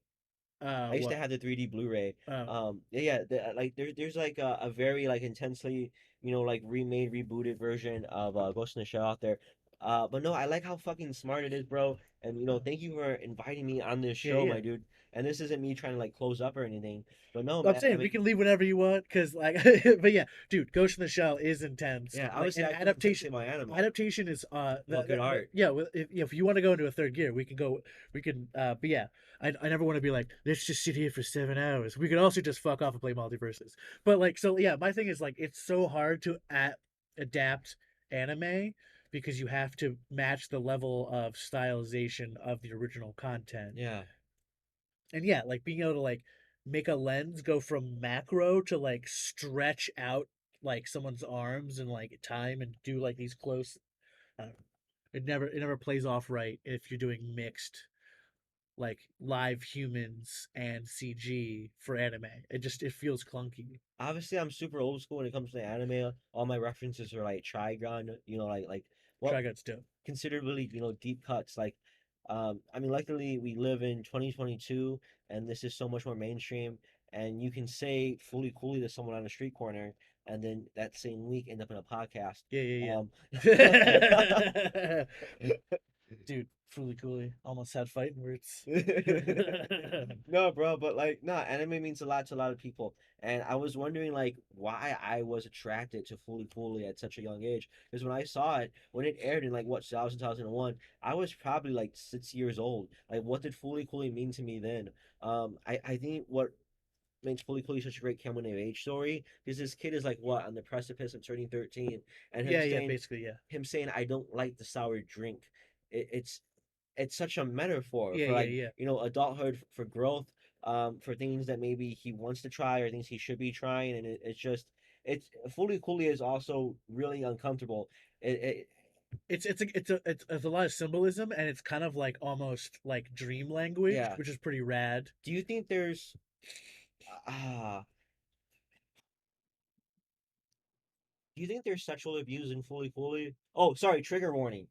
I used to What? have the 3D Blu-ray. Oh, Yeah, like there's like a very like intensely, like remade, rebooted version of Ghost in the Shell out there. But no, I like how fucking smart it is, bro. And oh, thank you for inviting me on this yeah, show, yeah. my dude. And this isn't me trying to like close up or anything. But no, I'm man, I saying we mean, can leave whenever you want, because like, but yeah, dude, Ghost in the Shell is intense. yeah, Like obviously an I couldn't adaptation, fixate my anime. adaptation is Good art. yeah. If you want to go into a third gear, we can go. We can. But yeah, I never want to be like let's just sit here for 7 hours. We could also just fuck off and play multiverses. But like, so yeah, my thing is like it's so hard to adapt anime because you have to match the level of stylization of the original content. Yeah. And yeah, like being able to like make a lens go from macro to like stretch out like someone's arms and like time and do like these close. Uh, it never plays off right if you're doing mixed like live humans and CG for anime. It feels clunky. Obviously, I'm super old school when it comes to anime. All my references are like Trigon, like well, Trigun's dope. considerably, deep cuts. Like, I mean, luckily we live in 2022, and this is so much more mainstream. And you can say fully coolly to someone on a street corner, and then that same week end up in a podcast. Yeah, yeah, Um, yeah. Dude, Fooly Cooly almost had fighting words. no, bro, but like, no, anime means a lot to a lot of people, and I was wondering like why I was attracted to Fully Fully at such a young age. Because when I saw it, when it aired in like what 2001, I was probably like 6 years old. Like, what did Fully Fully mean to me then? I think what makes Fully Fully such a great coming of age story because this kid is like what on the precipice of turning 13, and Yeah, yeah, basically, yeah. him saying I don't like the sour drink. It's such a metaphor Yeah, for yeah, like yeah. adulthood, for growth, for things that maybe he wants to try or things he should be trying, and it's just it's Fully Cooley is also really uncomfortable. It It's a lot of symbolism and it's kind of like almost like dream language, yeah. which is pretty rad. Do you think there's ah do you think there's sexual abuse in Fully Cooley? Oh, sorry, trigger warning.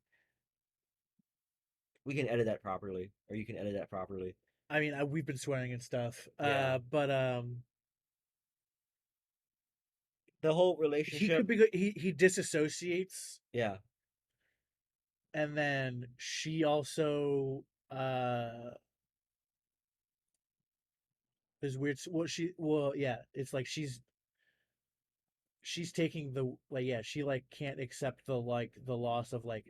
We can edit that properly, or you can edit that properly. I mean, we've been swearing and stuff. Yeah, But the whole he relationship. could be he disassociates Yeah, and then she also uh is weird. Well, yeah, it's like she's taking the like yeah she like can't accept the loss of like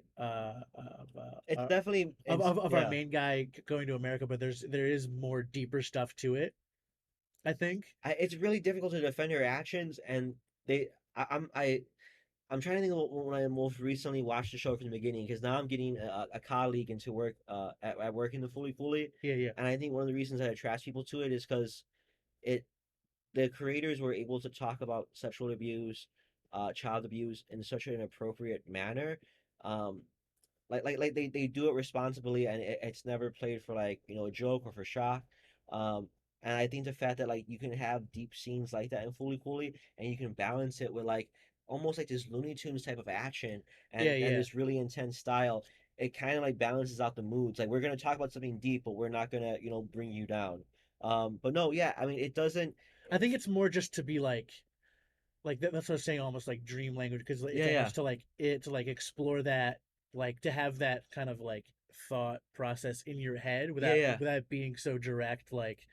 it's definitely it's of our yeah. main guy going to America, but there is more deeper stuff to it, I think. It's really difficult to defend her actions, and they. I'm trying to think of when I most recently watched the show from the beginning because now I'm getting a colleague into work at work in the Fully Fully, Yeah, yeah, and I think one of the reasons that attracts people to it is because it the creators were able to talk about sexual abuse, child abuse in such an appropriate manner. Um, like they do it responsibly and it's never played for like a joke or for shock. um and I think the fact that like you can have deep scenes like that in Fully Cooley and you can balance it with like almost like this Looney Tunes type of action yeah, and yeah. this really intense style, it kind of like balances out the moods. Like we're gonna talk about something deep but we're not gonna bring you down. But no, yeah, I mean it doesn't. I think it's more just to be like that's what I was saying, almost like dream language, because it's Yeah, yeah. almost to like it to like explore that, like to have that kind of like thought process in your head Yeah, yeah, without it being so direct. Like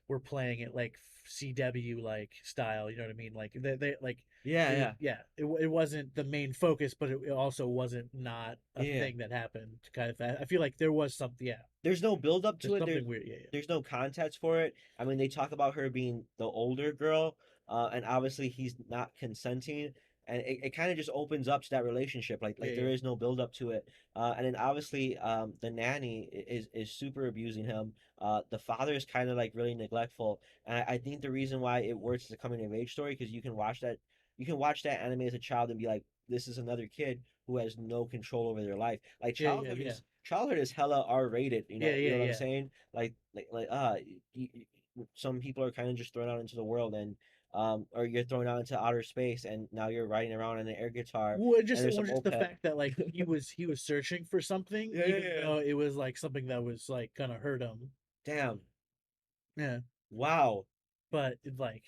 we're playing it like CW like style. You know what I mean? Like they like yeah, it was yeah, yeah. It wasn't the main focus, but it also wasn't not a yeah. thing that happened. Kind of. I feel like there was something. Yeah, There's no build up to there's it. something weird. Yeah, There's no context for it. I mean, they talk about her being the older girl, and obviously he's not consenting, and it kind of just opens up to that relationship. yeah, Like yeah, there is no build up to it, and then obviously the nanny is super abusing him. The father is kind of like really neglectful, and I think the reason why it works as a coming of age story because you can watch that anime as a child and be like, this is another kid who has no control over their life. Like yeah, yeah, yeah, childhood is hella R rated. yeah, You yeah, know what I'm yeah. saying? Y- y- some people are kind of just thrown out into the world and or you're thrown out into outer space and now you're riding around on an air guitar and there's Well, some just the opeth. fact that like he was searching for something, Yeah, yeah, even yeah. though it was like something that was like gonna hurt him. Damn. Yeah, Wow. but like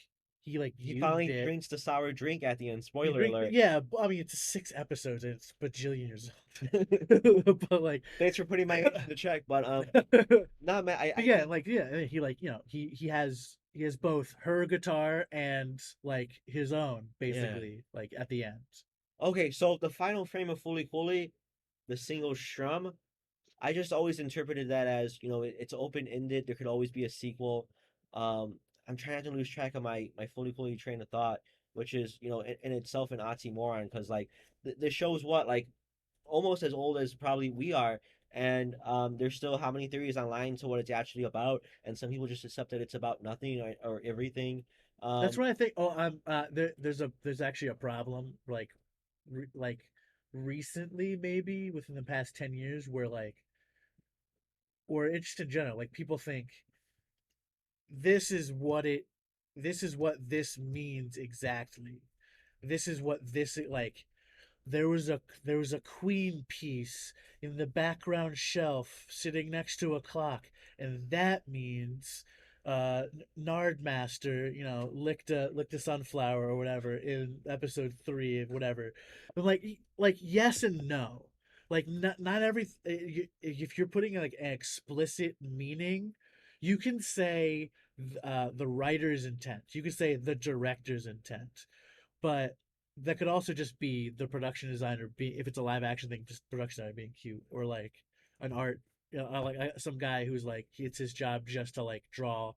he like He used finally it. drinks the sour drink at the end. He Spoiler drink, alert. yeah. I mean, it's 6 episodes and it's bajillion years old. But like, Thanks for putting my age in the check, but but nah, man, I yeah, think like yeah, he like he has both her guitar and like his own yeah. basically like at the end. Okay, so the final frame of Fully Cooley, the single strum, I just always interpreted that as, you know, it's open ended. There could always be a sequel. Um, I'm trying not to lose track of my fully fully train of thought, which is, you know, in itself an oxymoron because like the show's what like almost as old as probably we are, and there's still how many theories online to what it's actually about, and some people just accept that it's about nothing or everything. That's Um, what I think. Oh, I'm there's actually a problem like recently maybe within the past 10 years where like or just in general like people think this is what it this is what this means exactly. This is what this like there was a queen piece in the background shelf sitting next to a clock, and that means Nardmaster, you know, licked a sunflower or whatever in episode 3 of whatever. But like yes and no. Like not every if you're putting like an explicit meaning, you can say the writer's intent. You can say the director's intent, but that could also just be the production designer being if it's a live action thing, just production designer being cute or like an art, you know, some guy who's like it's his job just to like draw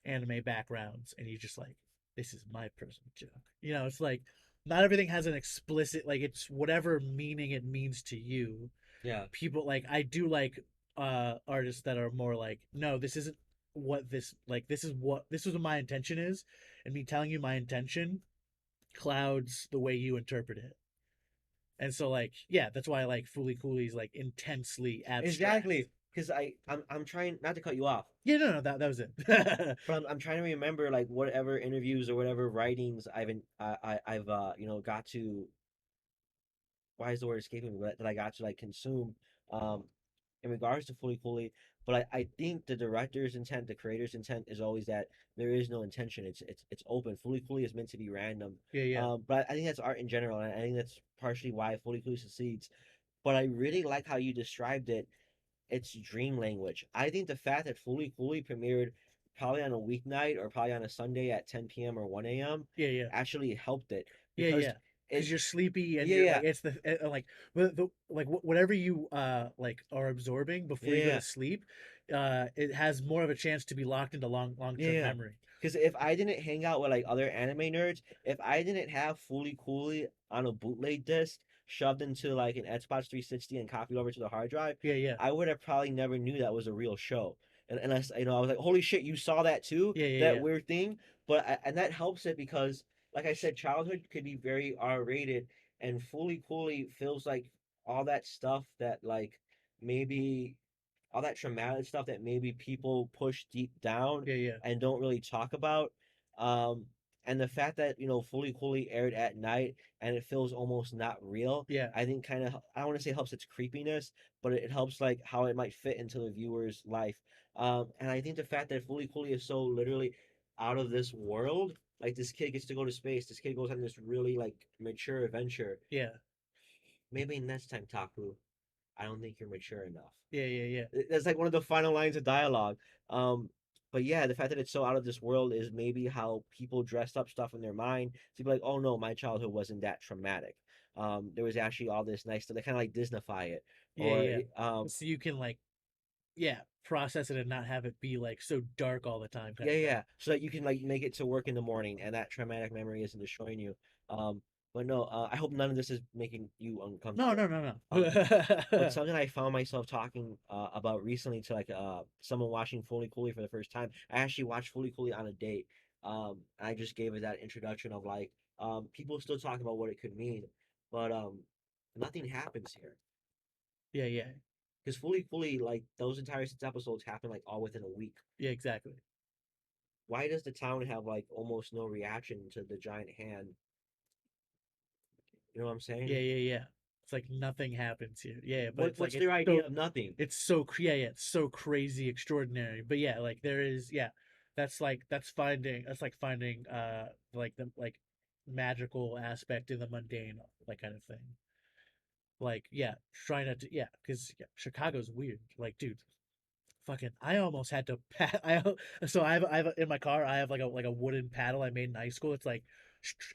anime backgrounds, and he's just like this is my personal joke. You know, it's like not everything has an explicit like it's whatever meaning it means to you. yeah, People like I do like artists that are more like no, this isn't what this like this is what my intention is, and me telling you my intention clouds the way you interpret it. And so like yeah, that's why I like Fooly Cooley's like intensely abstract. exactly. Because I'm trying not to cut you off, Yeah, no, that was it. but I'm trying to remember like whatever interviews or whatever writings I've you know got to why is the word escaping me that I got to like consume um in regards to Fully Fully. But I think the director's intent, the creator's intent is always that there is no intention. It's open. Fully Fully is meant to be random. Yeah, yeah, But I think that's art in general, and I think that's partially why Fully Fully succeeds. But I really like how you described it. It's dream language. I think the fact that Fully Fully premiered probably on a weeknight or probably on a Sunday at 10 p.m. or 1 a.m. yeah, yeah, actually helped it yeah, because yeah. Because it you're sleepy and yeah you're yeah like it's like the like whatever you like are absorbing before you go yeah to sleep, it has more of a chance to be locked into long term yeah. memory. Because if I didn't hang out with like other anime nerds, if I didn't have Fully Coolly on a bootleg disc shoved into like an Xbox 360 and copied over to the hard drive, Yeah, yeah, I would have probably never knew that was a real show. And unless you know, I was like, "Holy shit, you saw that too? yeah, yeah, That yeah, weird thing." And that helps it because, like I said, childhood could be very R rated, and Fully Coolly feels like all that stuff that like maybe all that traumatic stuff that maybe people push deep down yeah, yeah, and don't really talk about. Um, and the fact that you know Fully Coolly aired at night and it feels almost not real, yeah, I think kind of I don't want to say helps its creepiness, but it helps like how it might fit into the viewer's life. And I think the fact that Fully Coolly is so literally out of this world, like this kid gets to go to space, this kid goes on this really like mature adventure. yeah. Maybe next time, Taku. I don't think you're mature enough. Yeah, yeah, yeah. That's like one of the final lines of dialogue. Um, but yeah, the fact that it's so out of this world is maybe how people dressed up stuff in their mind to be like, oh no, my childhood wasn't that traumatic. There was actually all this nice stuff. They kind of like Disneyfy it, Yeah, or yeah. So you can like, yeah, process it and not have it be like so dark all the time kind yeah, of thing. yeah, so that you can like make it to work in the morning, and that traumatic memory isn't destroying you. Um, but no, I hope none of this is making you No, uncomfortable. no, no, Um, but no. something I found myself talking about recently to like someone watching Fully Cooley for the first time. I actually watched Fully Cooley on a date. I just gave it that introduction of like people still talk about what it could mean, but nothing happens here Yeah, yeah. because Fully Cooley, like those entire 6 episodes happen like all within a week. Yeah, exactly. Why does the town have like almost no reaction to the giant hand? You know what I'm Yeah, saying? yeah, yeah. It's like nothing happens here. Yeah, but it's like What's their idea of nothing? yeah, yeah, it's so crazy extraordinary. But yeah, like there is yeah, that's like finding like the like magical aspect in the mundane like kind of thing. Like yeah, trying not to yeah, because yeah, Chicago's weird. Like dude, fucking I almost had to so I have in my car I have like a wooden paddle I made in high school. It's like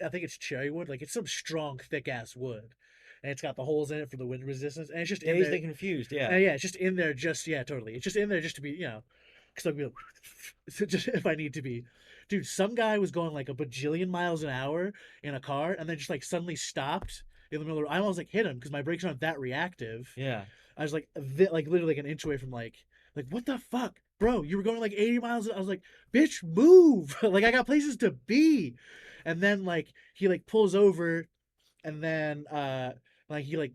I think it's cherry wood. Like it's some strong thick ass wood. And it's got the holes in it for the wind resistance, and it's just in Dazed there. and confused. Yeah, And yeah, it's just in there. Just yeah, totally. It's just in there just to be, because I'll be like, so just if I need to be. Dude, some guy was going like a bajillion miles an hour in a car, and then just like suddenly stopped in the middle of the road. I almost like hit him because my brakes aren't that reactive. yeah. I was like, like literally like an inch away from like what the fuck, bro? You were going like 80 miles. I was like, bitch, move! Like I got places to be. And then like he like pulls over and then like he like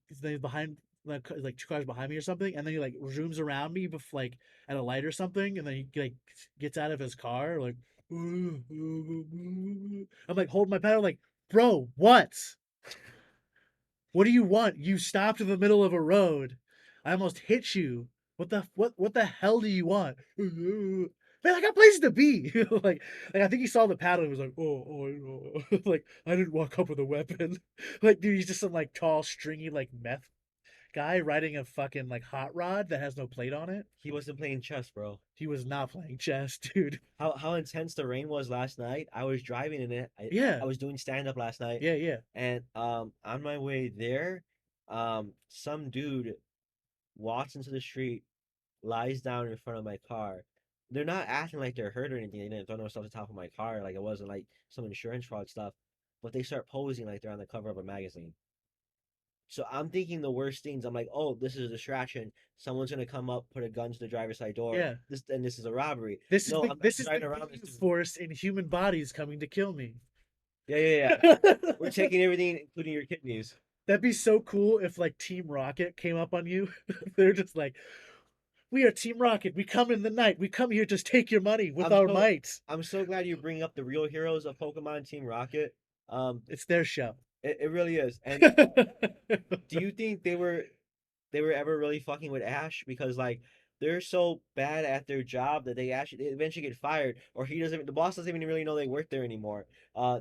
he's behind like two cars behind me or something, and then he like zooms around me before like at a light or something, and then he like gets out of his car like I'm like holding my pedal like, bro, what do you want? You stopped in the middle of a road. I almost hit you. What the hell do you want? Man, I got places to be. Like I think he saw the paddle and was like, like I didn't walk up with a weapon. Like, dude, he's just some like tall, stringy, like meth guy riding a fucking like hot rod that has no plate on it. He wasn't playing chess, bro. He was not playing chess, dude. How intense the rain was last night. I was driving in it. Yeah, I was doing stand up last night, yeah, yeah, and on my way there, some dude walks into the street, lies down in front of my car. They're not acting like they're hurt or anything. They didn't throw no stuff on top of my car. Like it wasn't like some insurance fraud stuff. But they start posing like they're on the cover of a magazine. So I'm thinking the worst things. I'm like, oh, this is a distraction. Someone's gonna come up, put a gun to the driver's side door. yeah. This is a robbery. This is No, the I'm this is the driving around this Ginyu dude. force in human bodies coming to kill me. Yeah, yeah, yeah. We're taking everything, including your kidneys. That'd be so cool if like Team Rocket came up on you. They're just like, we are Team Rocket. We come in the night. We come here to take your money with I'm our so might. I'm so glad you bring up the real heroes of Pokemon Team Rocket. It's their show. It really is. And do you think they were ever really fucking with Ash because like they're so bad at their job that they eventually get fired, or he doesn't the boss doesn't even really know they work there anymore.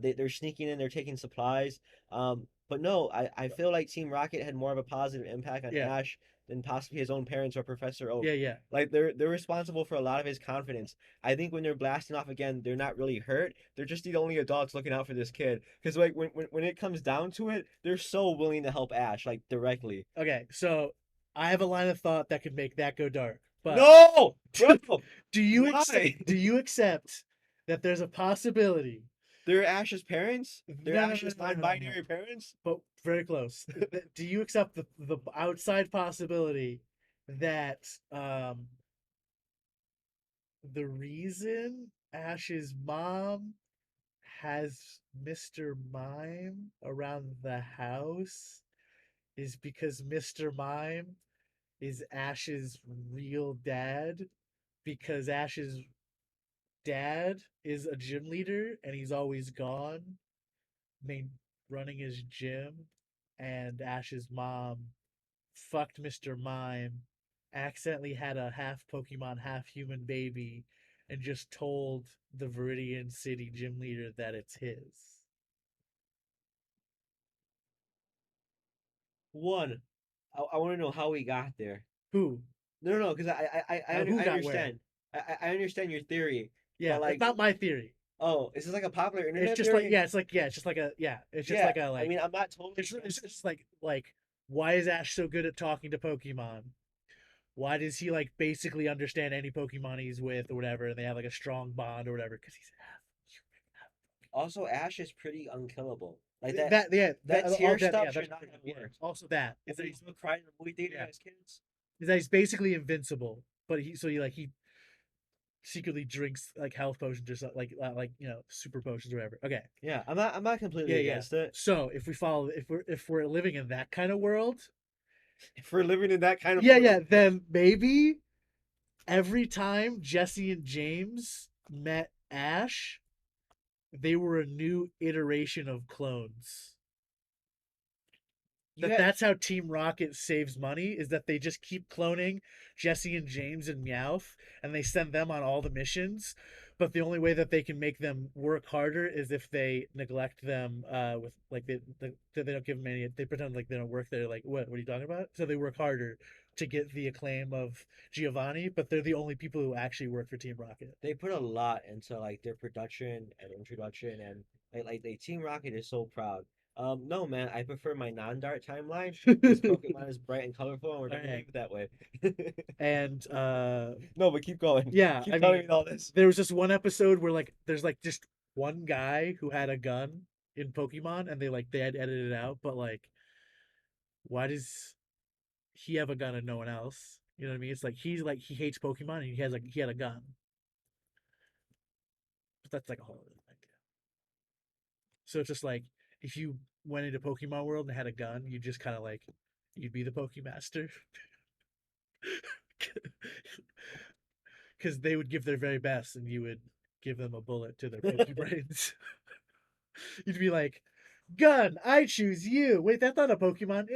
They're sneaking in, they're taking supplies. But no, I feel like Team Rocket had more of a positive impact on Yeah, Ash than possibly his own parents or Professor Oak. yeah, yeah. Like they're responsible for a lot of his confidence. I think when they're blasting off again, they're not really hurt. They're just the only adults looking out for this kid. Because like when it comes down to it, they're so willing to help Ash like directly. Okay, so I have a line of thought that could make that go dark. But No, bro. Why? do you accept that there's a possibility? They're Ash's parents. They're No, no, no, Ash's no, no, no, no. non-binary parents. But very close. Do you accept the outside possibility that the reason Ash's mom has Mr. Mime around the house is because Mr. Mime is Ash's real dad? Because Ash's dad is a gym leader and he's always gone, main running his gym, and Ash's mom fucked Mr. Mime, accidentally had a half Pokemon, half human baby, and just told the Viridian City gym leader that it's his. One. I want to know how we got there. Who? No, no, because Who I got where? understand. I understand your theory, Yeah, but it's like, not my theory. oh, is this like a popular It's internet just like theory? yeah, it's like yeah, it's just like a yeah, it's just Yeah, like a I like mean, I'm not totally it's against it. just like why is Ash so good at talking to Pokemon? Why does he like basically understand any Pokemon he's with or whatever, and they have like a strong bond or whatever? Because he's Also, Ash is pretty unkillable. Like that yeah that all tier that yeah stuff that's should not true. have Yeah. worked. Also that And is that when he's he's crying in the movie theater yeah as kids. is that he's basically invincible, but he secretly drinks like health potions or something like super potions or whatever. Okay, Yeah, I'm not completely yeah yeah. against it. So if we're living in that kind of world, If we're living in that kind of yeah yeah, world, then maybe every time Jesse and James met Ash, they were a new iteration of clones. you That had that's how Team Rocket saves money is that they just keep cloning Jesse and James and Meowth and they send them on all the missions. But the only way that they can make them work harder is if they neglect them with like they don't give them any they pretend like they don't work there like what are you talking about? So they work harder to get the acclaim of Giovanni, but they're the only people who actually work for Team Rocket. they put a lot into like their production and introduction and they Team Rocket is so proud. No man, I prefer my non-Dart timeline because Pokemon is bright and colorful and we're All gonna right. leave it that way. And No, but keep going. yeah, I Keep telling mean, me all this. there was this one episode where like there's like just one guy who had a gun in Pokemon, and they had edited it out. But like, why does he have a gun and no one else? You know what I mean? It's like he hates Pokemon and he had a gun. But that's like a whole other thing. So it's just like if you went into Pokemon World and had a gun, you just kind of like you'd be the Pokemaster because they would give their very best and you would give them a bullet to their Pokebrains. You'd be like, "Gun, I choose you." Wait, that's not a Pokemon.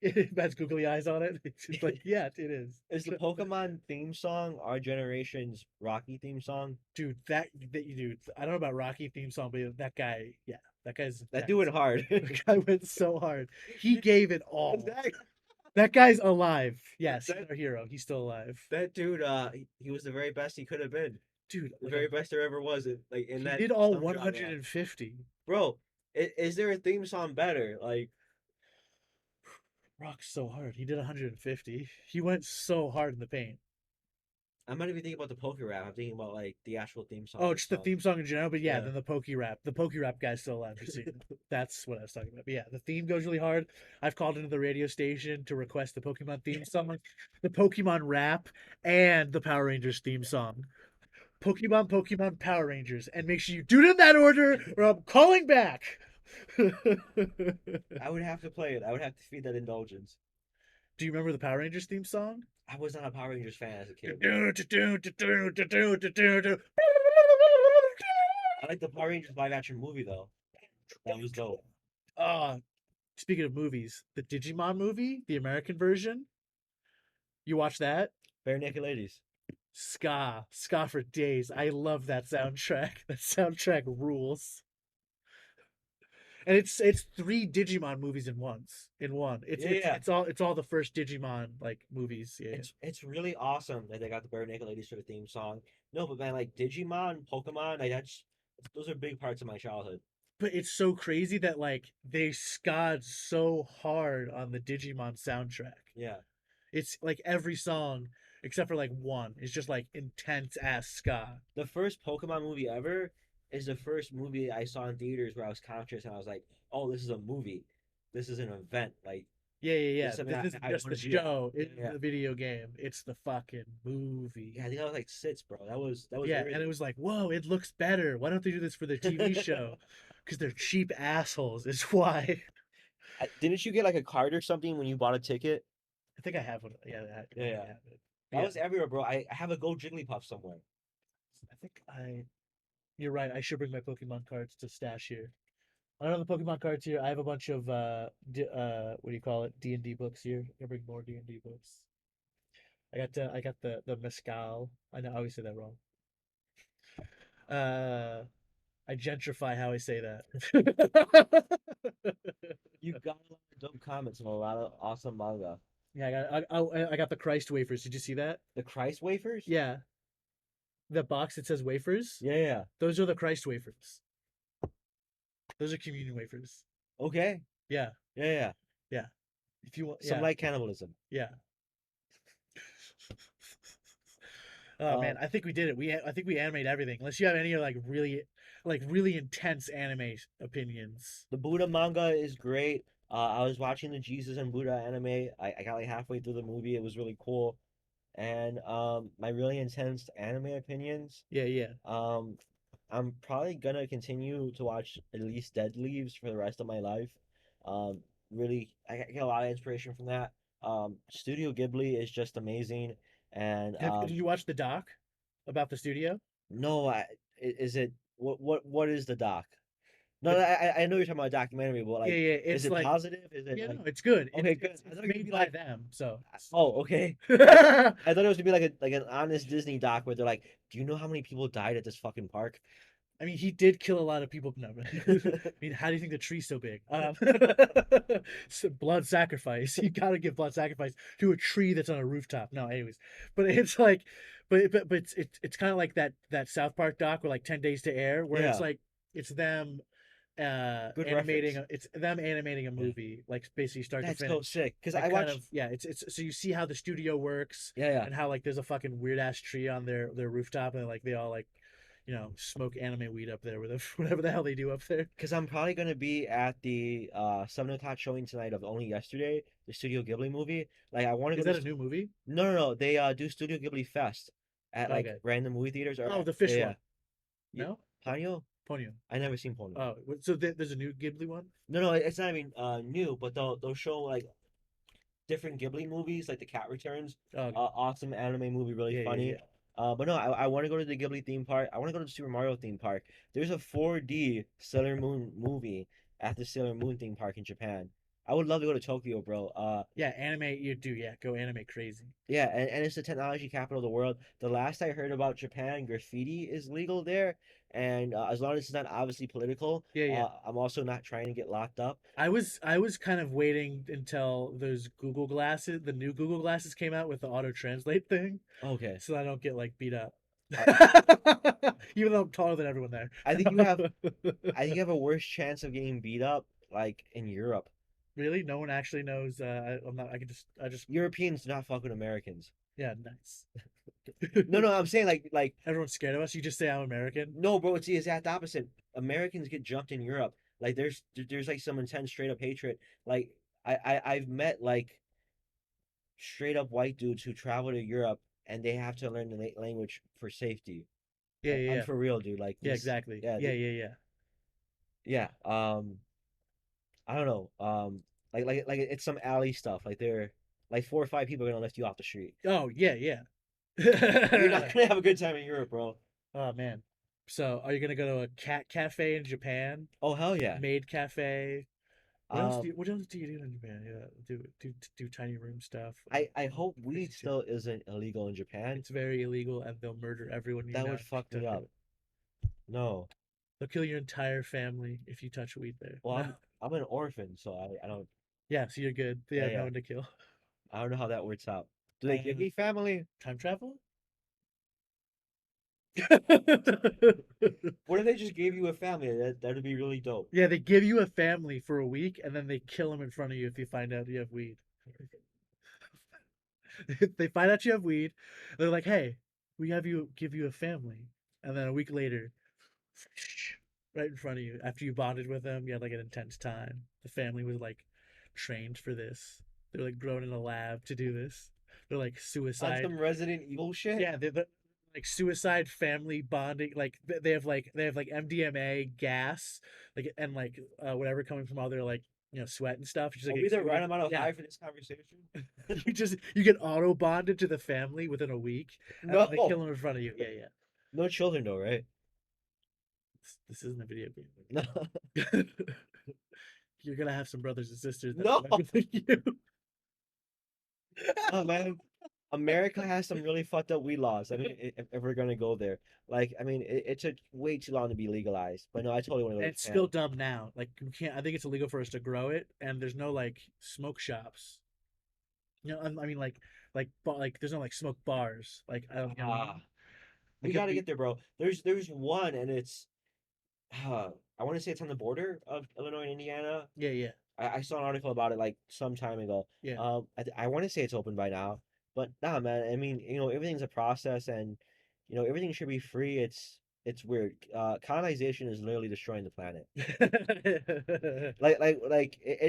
It has googly eyes on it. It's just like, yeah, it is. Is the Pokemon theme song our generation's Rocky theme song? Dude, dude, I don't know about Rocky theme song, but that guy, yeah, that guy's That do it intense. hard. That guy went so hard. He gave it all. that, That guy's alive. Yes, he's that our hero. He's still alive. that dude, he was the very best he could have been. Dude, The like very best there ever was. In he that did all stunt job. Yeah, 150. bro. Is there a theme song better? Like Rocked so hard. He did 150. He went so hard in the paint. I'm not even thinking about the poker rap. I'm thinking about like the actual theme song Oh, just the itself. theme song in general, but yeah, Yeah. then the Pokey Rap. The Pokey Rap guy's still alive. You see, that's what I was talking about. But yeah, the theme goes really hard. I've called into the radio station to request the Pokemon theme song, the Pokemon Rap, and the Power Rangers theme song. Pokemon, Pokemon, Power Rangers, and make sure you do it in that order, or I'm calling back. Do I would have to play it. I would have to feed that indulgence. you remember the Power Rangers theme song? I was not a Power Rangers fan as a kid. I like the Power Rangers live action movie though. That was dope. Ah, speaking of movies, the Digimon movie, the American version, you watch that? Bare Naked Ladies. Ska for days. I love that soundtrack. That soundtrack rules. And it's three Digimon movies in one. Yeah, yeah. It's all the first Digimon like movies. Yeah. It's really awesome that they got the Bare Naked Ladies for the theme song. No, but man, like Digimon, Pokemon, like those are big parts of my childhood. But it's so crazy that like they ska'd so hard on the Digimon soundtrack. Yeah. It's like every song except for like one is just like intense ass ska. The first Pokemon movie ever is the first movie I saw in theaters where I was conscious and I was like, oh, this is a movie. This is an event. Like, Yeah, yeah, this yeah. is something This isn't I just want the to be at. show, Yeah, it's yeah. the video game. It's the fucking Yeah, movie. I think I was like 6, bro. That was Yeah, and it early. was like, whoa, it looks better. Why don't they do this for the TV show? Because they're cheap assholes, is why. Didn't you get like a card or something when you bought a ticket? I think I have one. Yeah, Yeah, I yeah. have it. That Yeah, was everywhere, bro. I have a Go Jigglypuff somewhere. I think I. You're right. I should bring my Pokemon cards to stash here. I don't have the Pokemon cards here. I have a bunch of what do you call it? D&D books here. I bring more D&D books. I got the Mescal. I know I always say that wrong. Uh, I gentrify how I say that. You got a lot of dope comments and a lot of awesome manga. Yeah, I got the Christ wafers. Did you see that? The Christ wafers? Yeah, the box that says wafers. Yeah, yeah. Those are the Christ wafers. Those are communion wafers. Okay. Yeah, Yeah, yeah. yeah. If you want, Some yeah, light cannibalism. yeah. Oh man, Um, I think we did it. I think we animate everything. Unless you have any like really intense anime opinions. the Buddha manga is great. I was watching the Jesus and Buddha anime. I got like halfway through the movie. It was really cool. And my really intense anime opinions. Yeah, yeah. Um, I'm probably gonna continue to watch at least Dead Leaves for the rest of my life. Um, really, get a lot of inspiration from that. Studio Ghibli is just amazing. And Did you watch the doc about the studio? no, is it what is the doc? No, It's I know you're talking about a documentary, but yeah, like, yeah. is It's it like positive? Is it yeah, like no, it's good. okay, good? I It's thought it was gonna made be by like them, so. oh, okay. I I thought it was gonna be like an honest Disney doc where they're like, do you know how many people died at this fucking park? mean, he did kill a lot of people. No, I mean, how do you think the tree's so big? Blood sacrifice. You gotta give blood sacrifice to a tree that's on a rooftop. No, anyways, but it's like, but it's kind of like that South Park doc where like 10 Days to Air, where Yeah, it's them good animating reference. it's them animating a Yeah, movie like basically start to that's so finish, sick. Cause like I kind watched. of yeah, it's so you see how the studio works Yeah, yeah. and how like there's a fucking weird ass tree on their rooftop and like they all like smoke anime weed up there with whatever the hell they do up there. Cause I'm probably gonna be at the 7 o'clock showing tonight of Only Yesterday, the Studio Ghibli movie. Like I want to Is go to. that a new movie? No, no, no. They do Studio Ghibli Fest at like Okay. random movie theaters or Oh, the yeah, fish yeah. one. No. Ponyo? Ponyo. I never seen Ponyo. Oh, so there's a new Ghibli one. No, no, it's not even new, but they'll show like different Ghibli movies, like The Cat Returns. Oh, okay. Awesome anime movie, really Yeah, yeah, funny. yeah. But no, I want to go to the Ghibli theme park. I want to go to the Super Mario theme park. There's a 4D Sailor Moon movie at the Sailor Moon theme park in Japan. I would love to go to Tokyo, bro. Yeah, anime you do, yeah, go anime crazy. Yeah, and it's the technology capital of the world. The last I heard about Japan, graffiti is legal there, and as long as it's not obviously political, Yeah, yeah. I'm also not trying to get locked up. I was kind of waiting until the new Google glasses came out with the auto translate thing, Okay. so I don't get like beat up. I, Even though I'm taller than everyone there. I think you have a worse chance of getting beat up like in Europe. Really? No one actually knows. I'm not. I just. Europeans do not fuck with Americans. Yeah, nice. No, no, I'm saying like Everyone's scared of us. You just say I'm American. no, bro. It's the exact opposite. Americans get jumped in Europe. Like there's like some intense straight up hatred. Like I've met like straight up white dudes who travel to Europe and they have to learn the language for safety. Yeah, Like yeah, I'm yeah. for real, dude. Like Yeah, this, exactly. yeah, Yeah, yeah, yeah. yeah. I don't know. Like it's some alley stuff. Like they're like 4 or 5 people are gonna lift you off the street. Oh, yeah, yeah. You're not gonna have a good time in Europe, bro. Oh man. So, are you gonna go to a cat cafe in Japan? Oh hell yeah. Maid cafe? Um, What else do you do in Japan? Yeah, do tiny room stuff, I hope crazy weed shit. still isn't illegal in Japan. It's very illegal, and they'll murder everyone you That know would if fuck you me touch up. it. No. They'll kill your entire family if you touch weed there. Well, No. I'm an orphan, so I don't. Yeah, so you're good. Yeah, Yeah, no yeah. one to kill. I don't know how that works out. Do they give Uh, me family? Time travel? What if they just gave you a family? That'd be really dope. Yeah, they give you a family for a week, and then they kill them in front of you if you find out you have weed. They find out you have weed. They're like, "Hey, we have you give you a family," and then a week later, right in front of you, after you bonded with them, you had like an intense time. The family was like trained for this. They're like grown in a lab to do this. They're like On suicide. some Resident Evil shit? Yeah, they're like suicide family bonding. Like they have like MDMA gas, like and like whatever coming from all their like sweat and stuff. Just Are like we the right amount of yeah, high for this conversation? you get auto bonded to the family within a week, and then they No. kill them in front of you. Yeah, yeah. No children though, right? This isn't a video No. game. You're gonna have some brothers and sisters that No. are younger than you. Oh man. America has some really fucked up weed laws. I mean, if we're gonna go there, like, I mean, it took way too long to be legalized. But no, I totally want to And go to it's still Japan. dumb now. Like we can't. I think it's illegal for us to grow it, and there's no like smoke shops. You know, I mean, like there's no like smoke bars. Like I don't, you know what I Ah, mean? we Like you have got to to be, get there, bro. There's one, and it's I want to say it's on the border of Illinois and Indiana. yeah, yeah, I saw an article about it like some time ago. yeah. I want to say it's open by now, but nah, man. I mean, everything's a process, and everything should be free. It's weird. Colonization is literally destroying the planet. Like it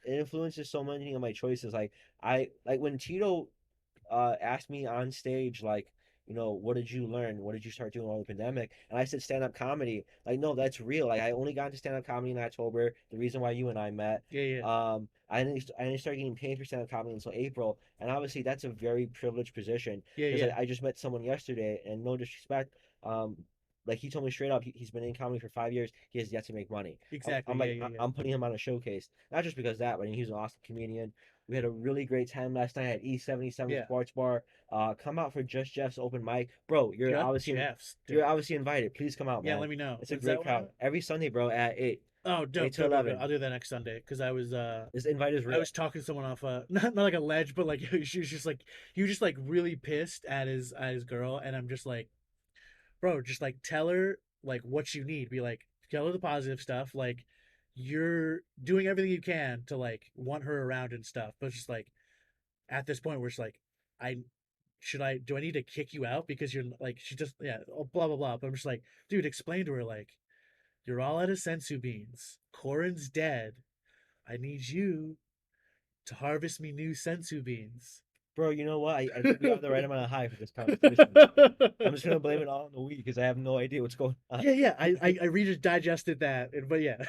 influences so many of my choices. Like I like when Tito asked me on stage, like, what did you learn? What did you start doing while the pandemic? And I said stand up comedy. Like, no, that's real. Like, I only got into stand up comedy in October. The reason why you and I met. Yeah, yeah, I didn't start getting paid for stand up comedy until April, and obviously that's a very privileged position yeah, because yeah. I just met someone yesterday, and no disrespect, um, like he told me straight up, he's been in comedy for 5 years. He has yet to make money. Exactly. I'm Yeah, like, yeah, yeah. I'm putting him on a showcase, not just because of that, but he's an awesome comedian. We had a really great time last night at E77 Yeah. Sports Bar. Come out for Just Jeff's open mic, bro. Just Jeffs, You're dude. obviously invited. Please come out, Yeah, man. let me know. It's a When's great that one crowd at? every Sunday, bro. At Oh, eight dope, to dope, dope, dope. 11. I'll do that next Sunday because This invite is I real. was talking to someone off not like a ledge, but like she was just like he was just like really pissed at his girl, and I'm just like, bro, just like tell her like what you need. Be like, tell her the positive stuff. Like you're doing everything you can to like want her around and stuff, but it's just like at this point where it's like, I I do I need to kick you out because you're like she just yeah oh, blah blah blah. But I'm just like, dude, explain to her like you're all out of sensu beans. Corin's dead. I need you to harvest me new sensu beans. Bro, you know what? I think we yeah, have the right amount of high for this conversation. I'm just gonna blame it all on the weed because I have no idea what's going on. yeah. I really digested that, but yeah,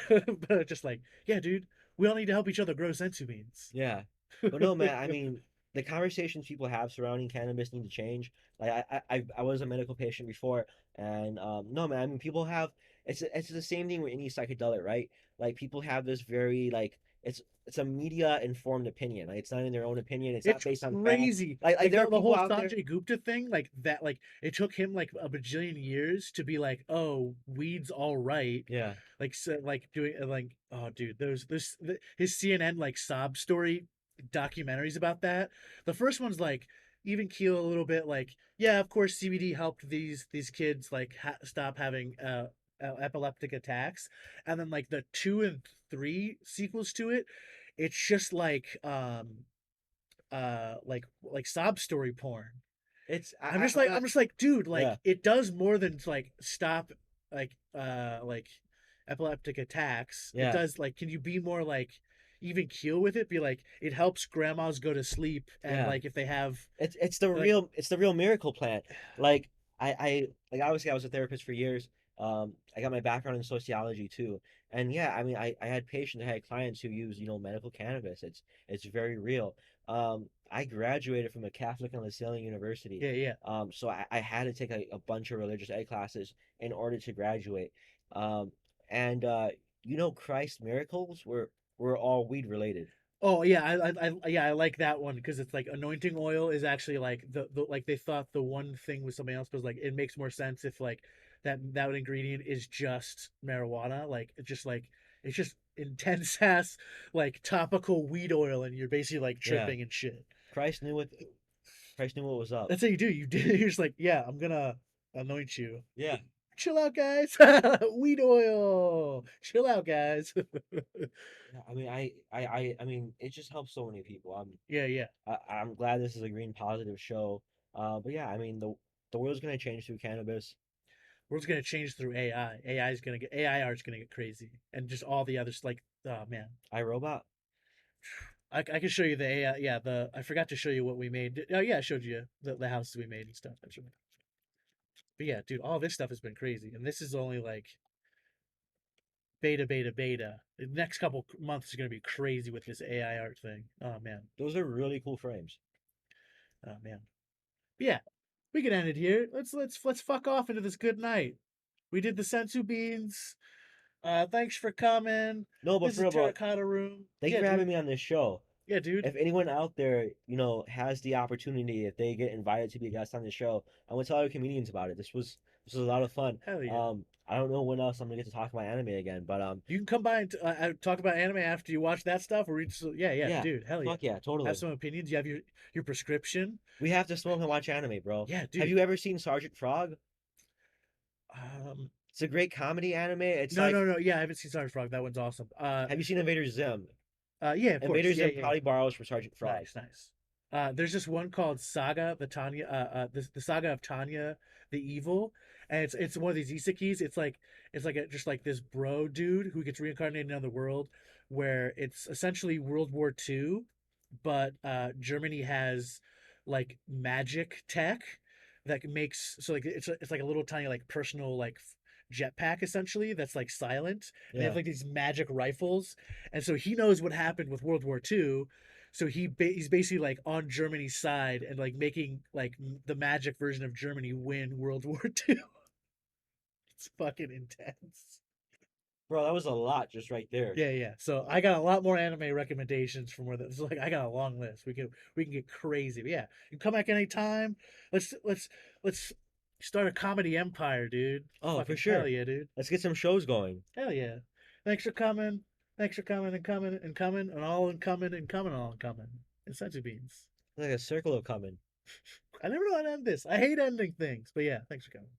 but just like yeah, dude, we all need to help each other grow sensu beans. Yeah. But no, man, I mean, the conversations people have surrounding cannabis need to change. Like I was a medical patient before, and no, man, I mean, people have it's the same thing with any psychedelic, right? Like people have this very like it's a media informed opinion. Like it's not in their own opinion. It's not It's based on facts. crazy. Like Like there are the people whole out there. Sanjay Gupta thing, like that, like it took him like a bajillion years to be like, oh, weed's all right. Yeah, Like so, like doing like, oh, dude, his CNN like sob story documentaries about that. The first one's like even keel a little bit, like yeah, of course CBD helped these kids like stop having epileptic attacks, and then like the 2 and 3 sequels to it, it's just like sob story porn. it's I'm I'm not. just like, dude, Yeah, like it does more than like stop like epileptic attacks. It yeah. does like can you be more like even keel with it? Be like it helps grandmas go to sleep and Yeah. like if they have like It's the real miracle plant. Like like obviously I was a therapist for years. I got my background in sociology too. And yeah, I mean I had patients, I had clients who use, medical cannabis. It's very real. I graduated from a Catholic and Lasallian university. yeah, yeah. So I had to take a bunch of religious ed classes in order to graduate. Um, and Christ's miracles were all weed related. Oh yeah, yeah, I like that one because it's like anointing oil is actually like the like they thought the one thing was something else, but like it makes more sense if like that ingredient is just marijuana, like it's just intense ass like topical weed oil, and you're basically like Yeah. tripping and shit. Christ knew what Christ knew what was up. That's how you do. You do. You're just like, yeah, I'm gonna anoint you. Yeah. Chill out, guys. Weed oil. Chill out, guys. Yeah, I mean, I mean, it just helps so many people. yeah, yeah. I'm glad this is a green positive show. But yeah, I mean, the world's gonna change through cannabis. World's gonna change through AI. AI is gonna get AI art's gonna get crazy, and just all the others. Like, oh man, iRobot. I can show you the AI. Yeah, the I forgot to show you what we made. Oh yeah, I showed you the houses we made and stuff. That's right. But yeah, dude, all this stuff has been crazy, and this is only like beta, beta, beta. The next couple months is gonna be crazy with this AI art thing. Oh man, Those are really cool frames. oh man. But yeah, we can end it here. Let's fuck off into this good night. We did the sensu beans. Thanks for coming. No, but This for is real, bro, Terracotta Room. thank you Yeah, for having dude. me on this show. Yeah, dude. If anyone out there, has the opportunity, if they get invited to be a guest on the show, I want to tell other comedians about it. This was This was a lot of fun. Hell yeah. I don't know when else I'm gonna get to talk about anime again, but You can come by and talk about anime after you watch that stuff, or we just, yeah, yeah, yeah, dude, hell yeah. fuck yeah, Have totally. some opinions. You have your prescription. We have to smoke and watch anime, bro. Yeah, Have dude. you ever seen Sergeant Frog? Um, It's a great comedy anime. It's no, like, no, no. Yeah, I haven't seen Star Frog. That one's awesome. have you seen Invader Zim? Yeah, of course. Invader Yeah, Zim yeah, yeah. probably borrows from Sergeant Frog. Nice, nice. There's this one called Saga, the Tanya, the Saga of Tanya the Evil, and it's one of these isekais. It's like just like this bro dude who gets reincarnated in another world, where it's essentially World War II, but Germany has like magic tech that makes so like it's like a little tiny like personal like jetpack essentially that's like silent, and they have Yeah. like these magic rifles, and so he knows what happened with World War II, so he's basically like on Germany's side and like making like the magic version of Germany win World War II. It's fucking intense. Bro, that was a lot just right there. Yeah, yeah. So I got a lot more anime recommendations from where that's like I got a long list. We can get crazy. But yeah, you can come back anytime. Let's start a comedy empire, dude. Oh, for Fucking hell sure. yeah, dude. Let's get some shows going. Hell yeah. Thanks for coming. Thanks for coming and coming and coming and all and coming and coming all and coming. And sensu beans. Like a circle of coming. I never know how to end this. I hate ending things. But yeah, thanks for coming.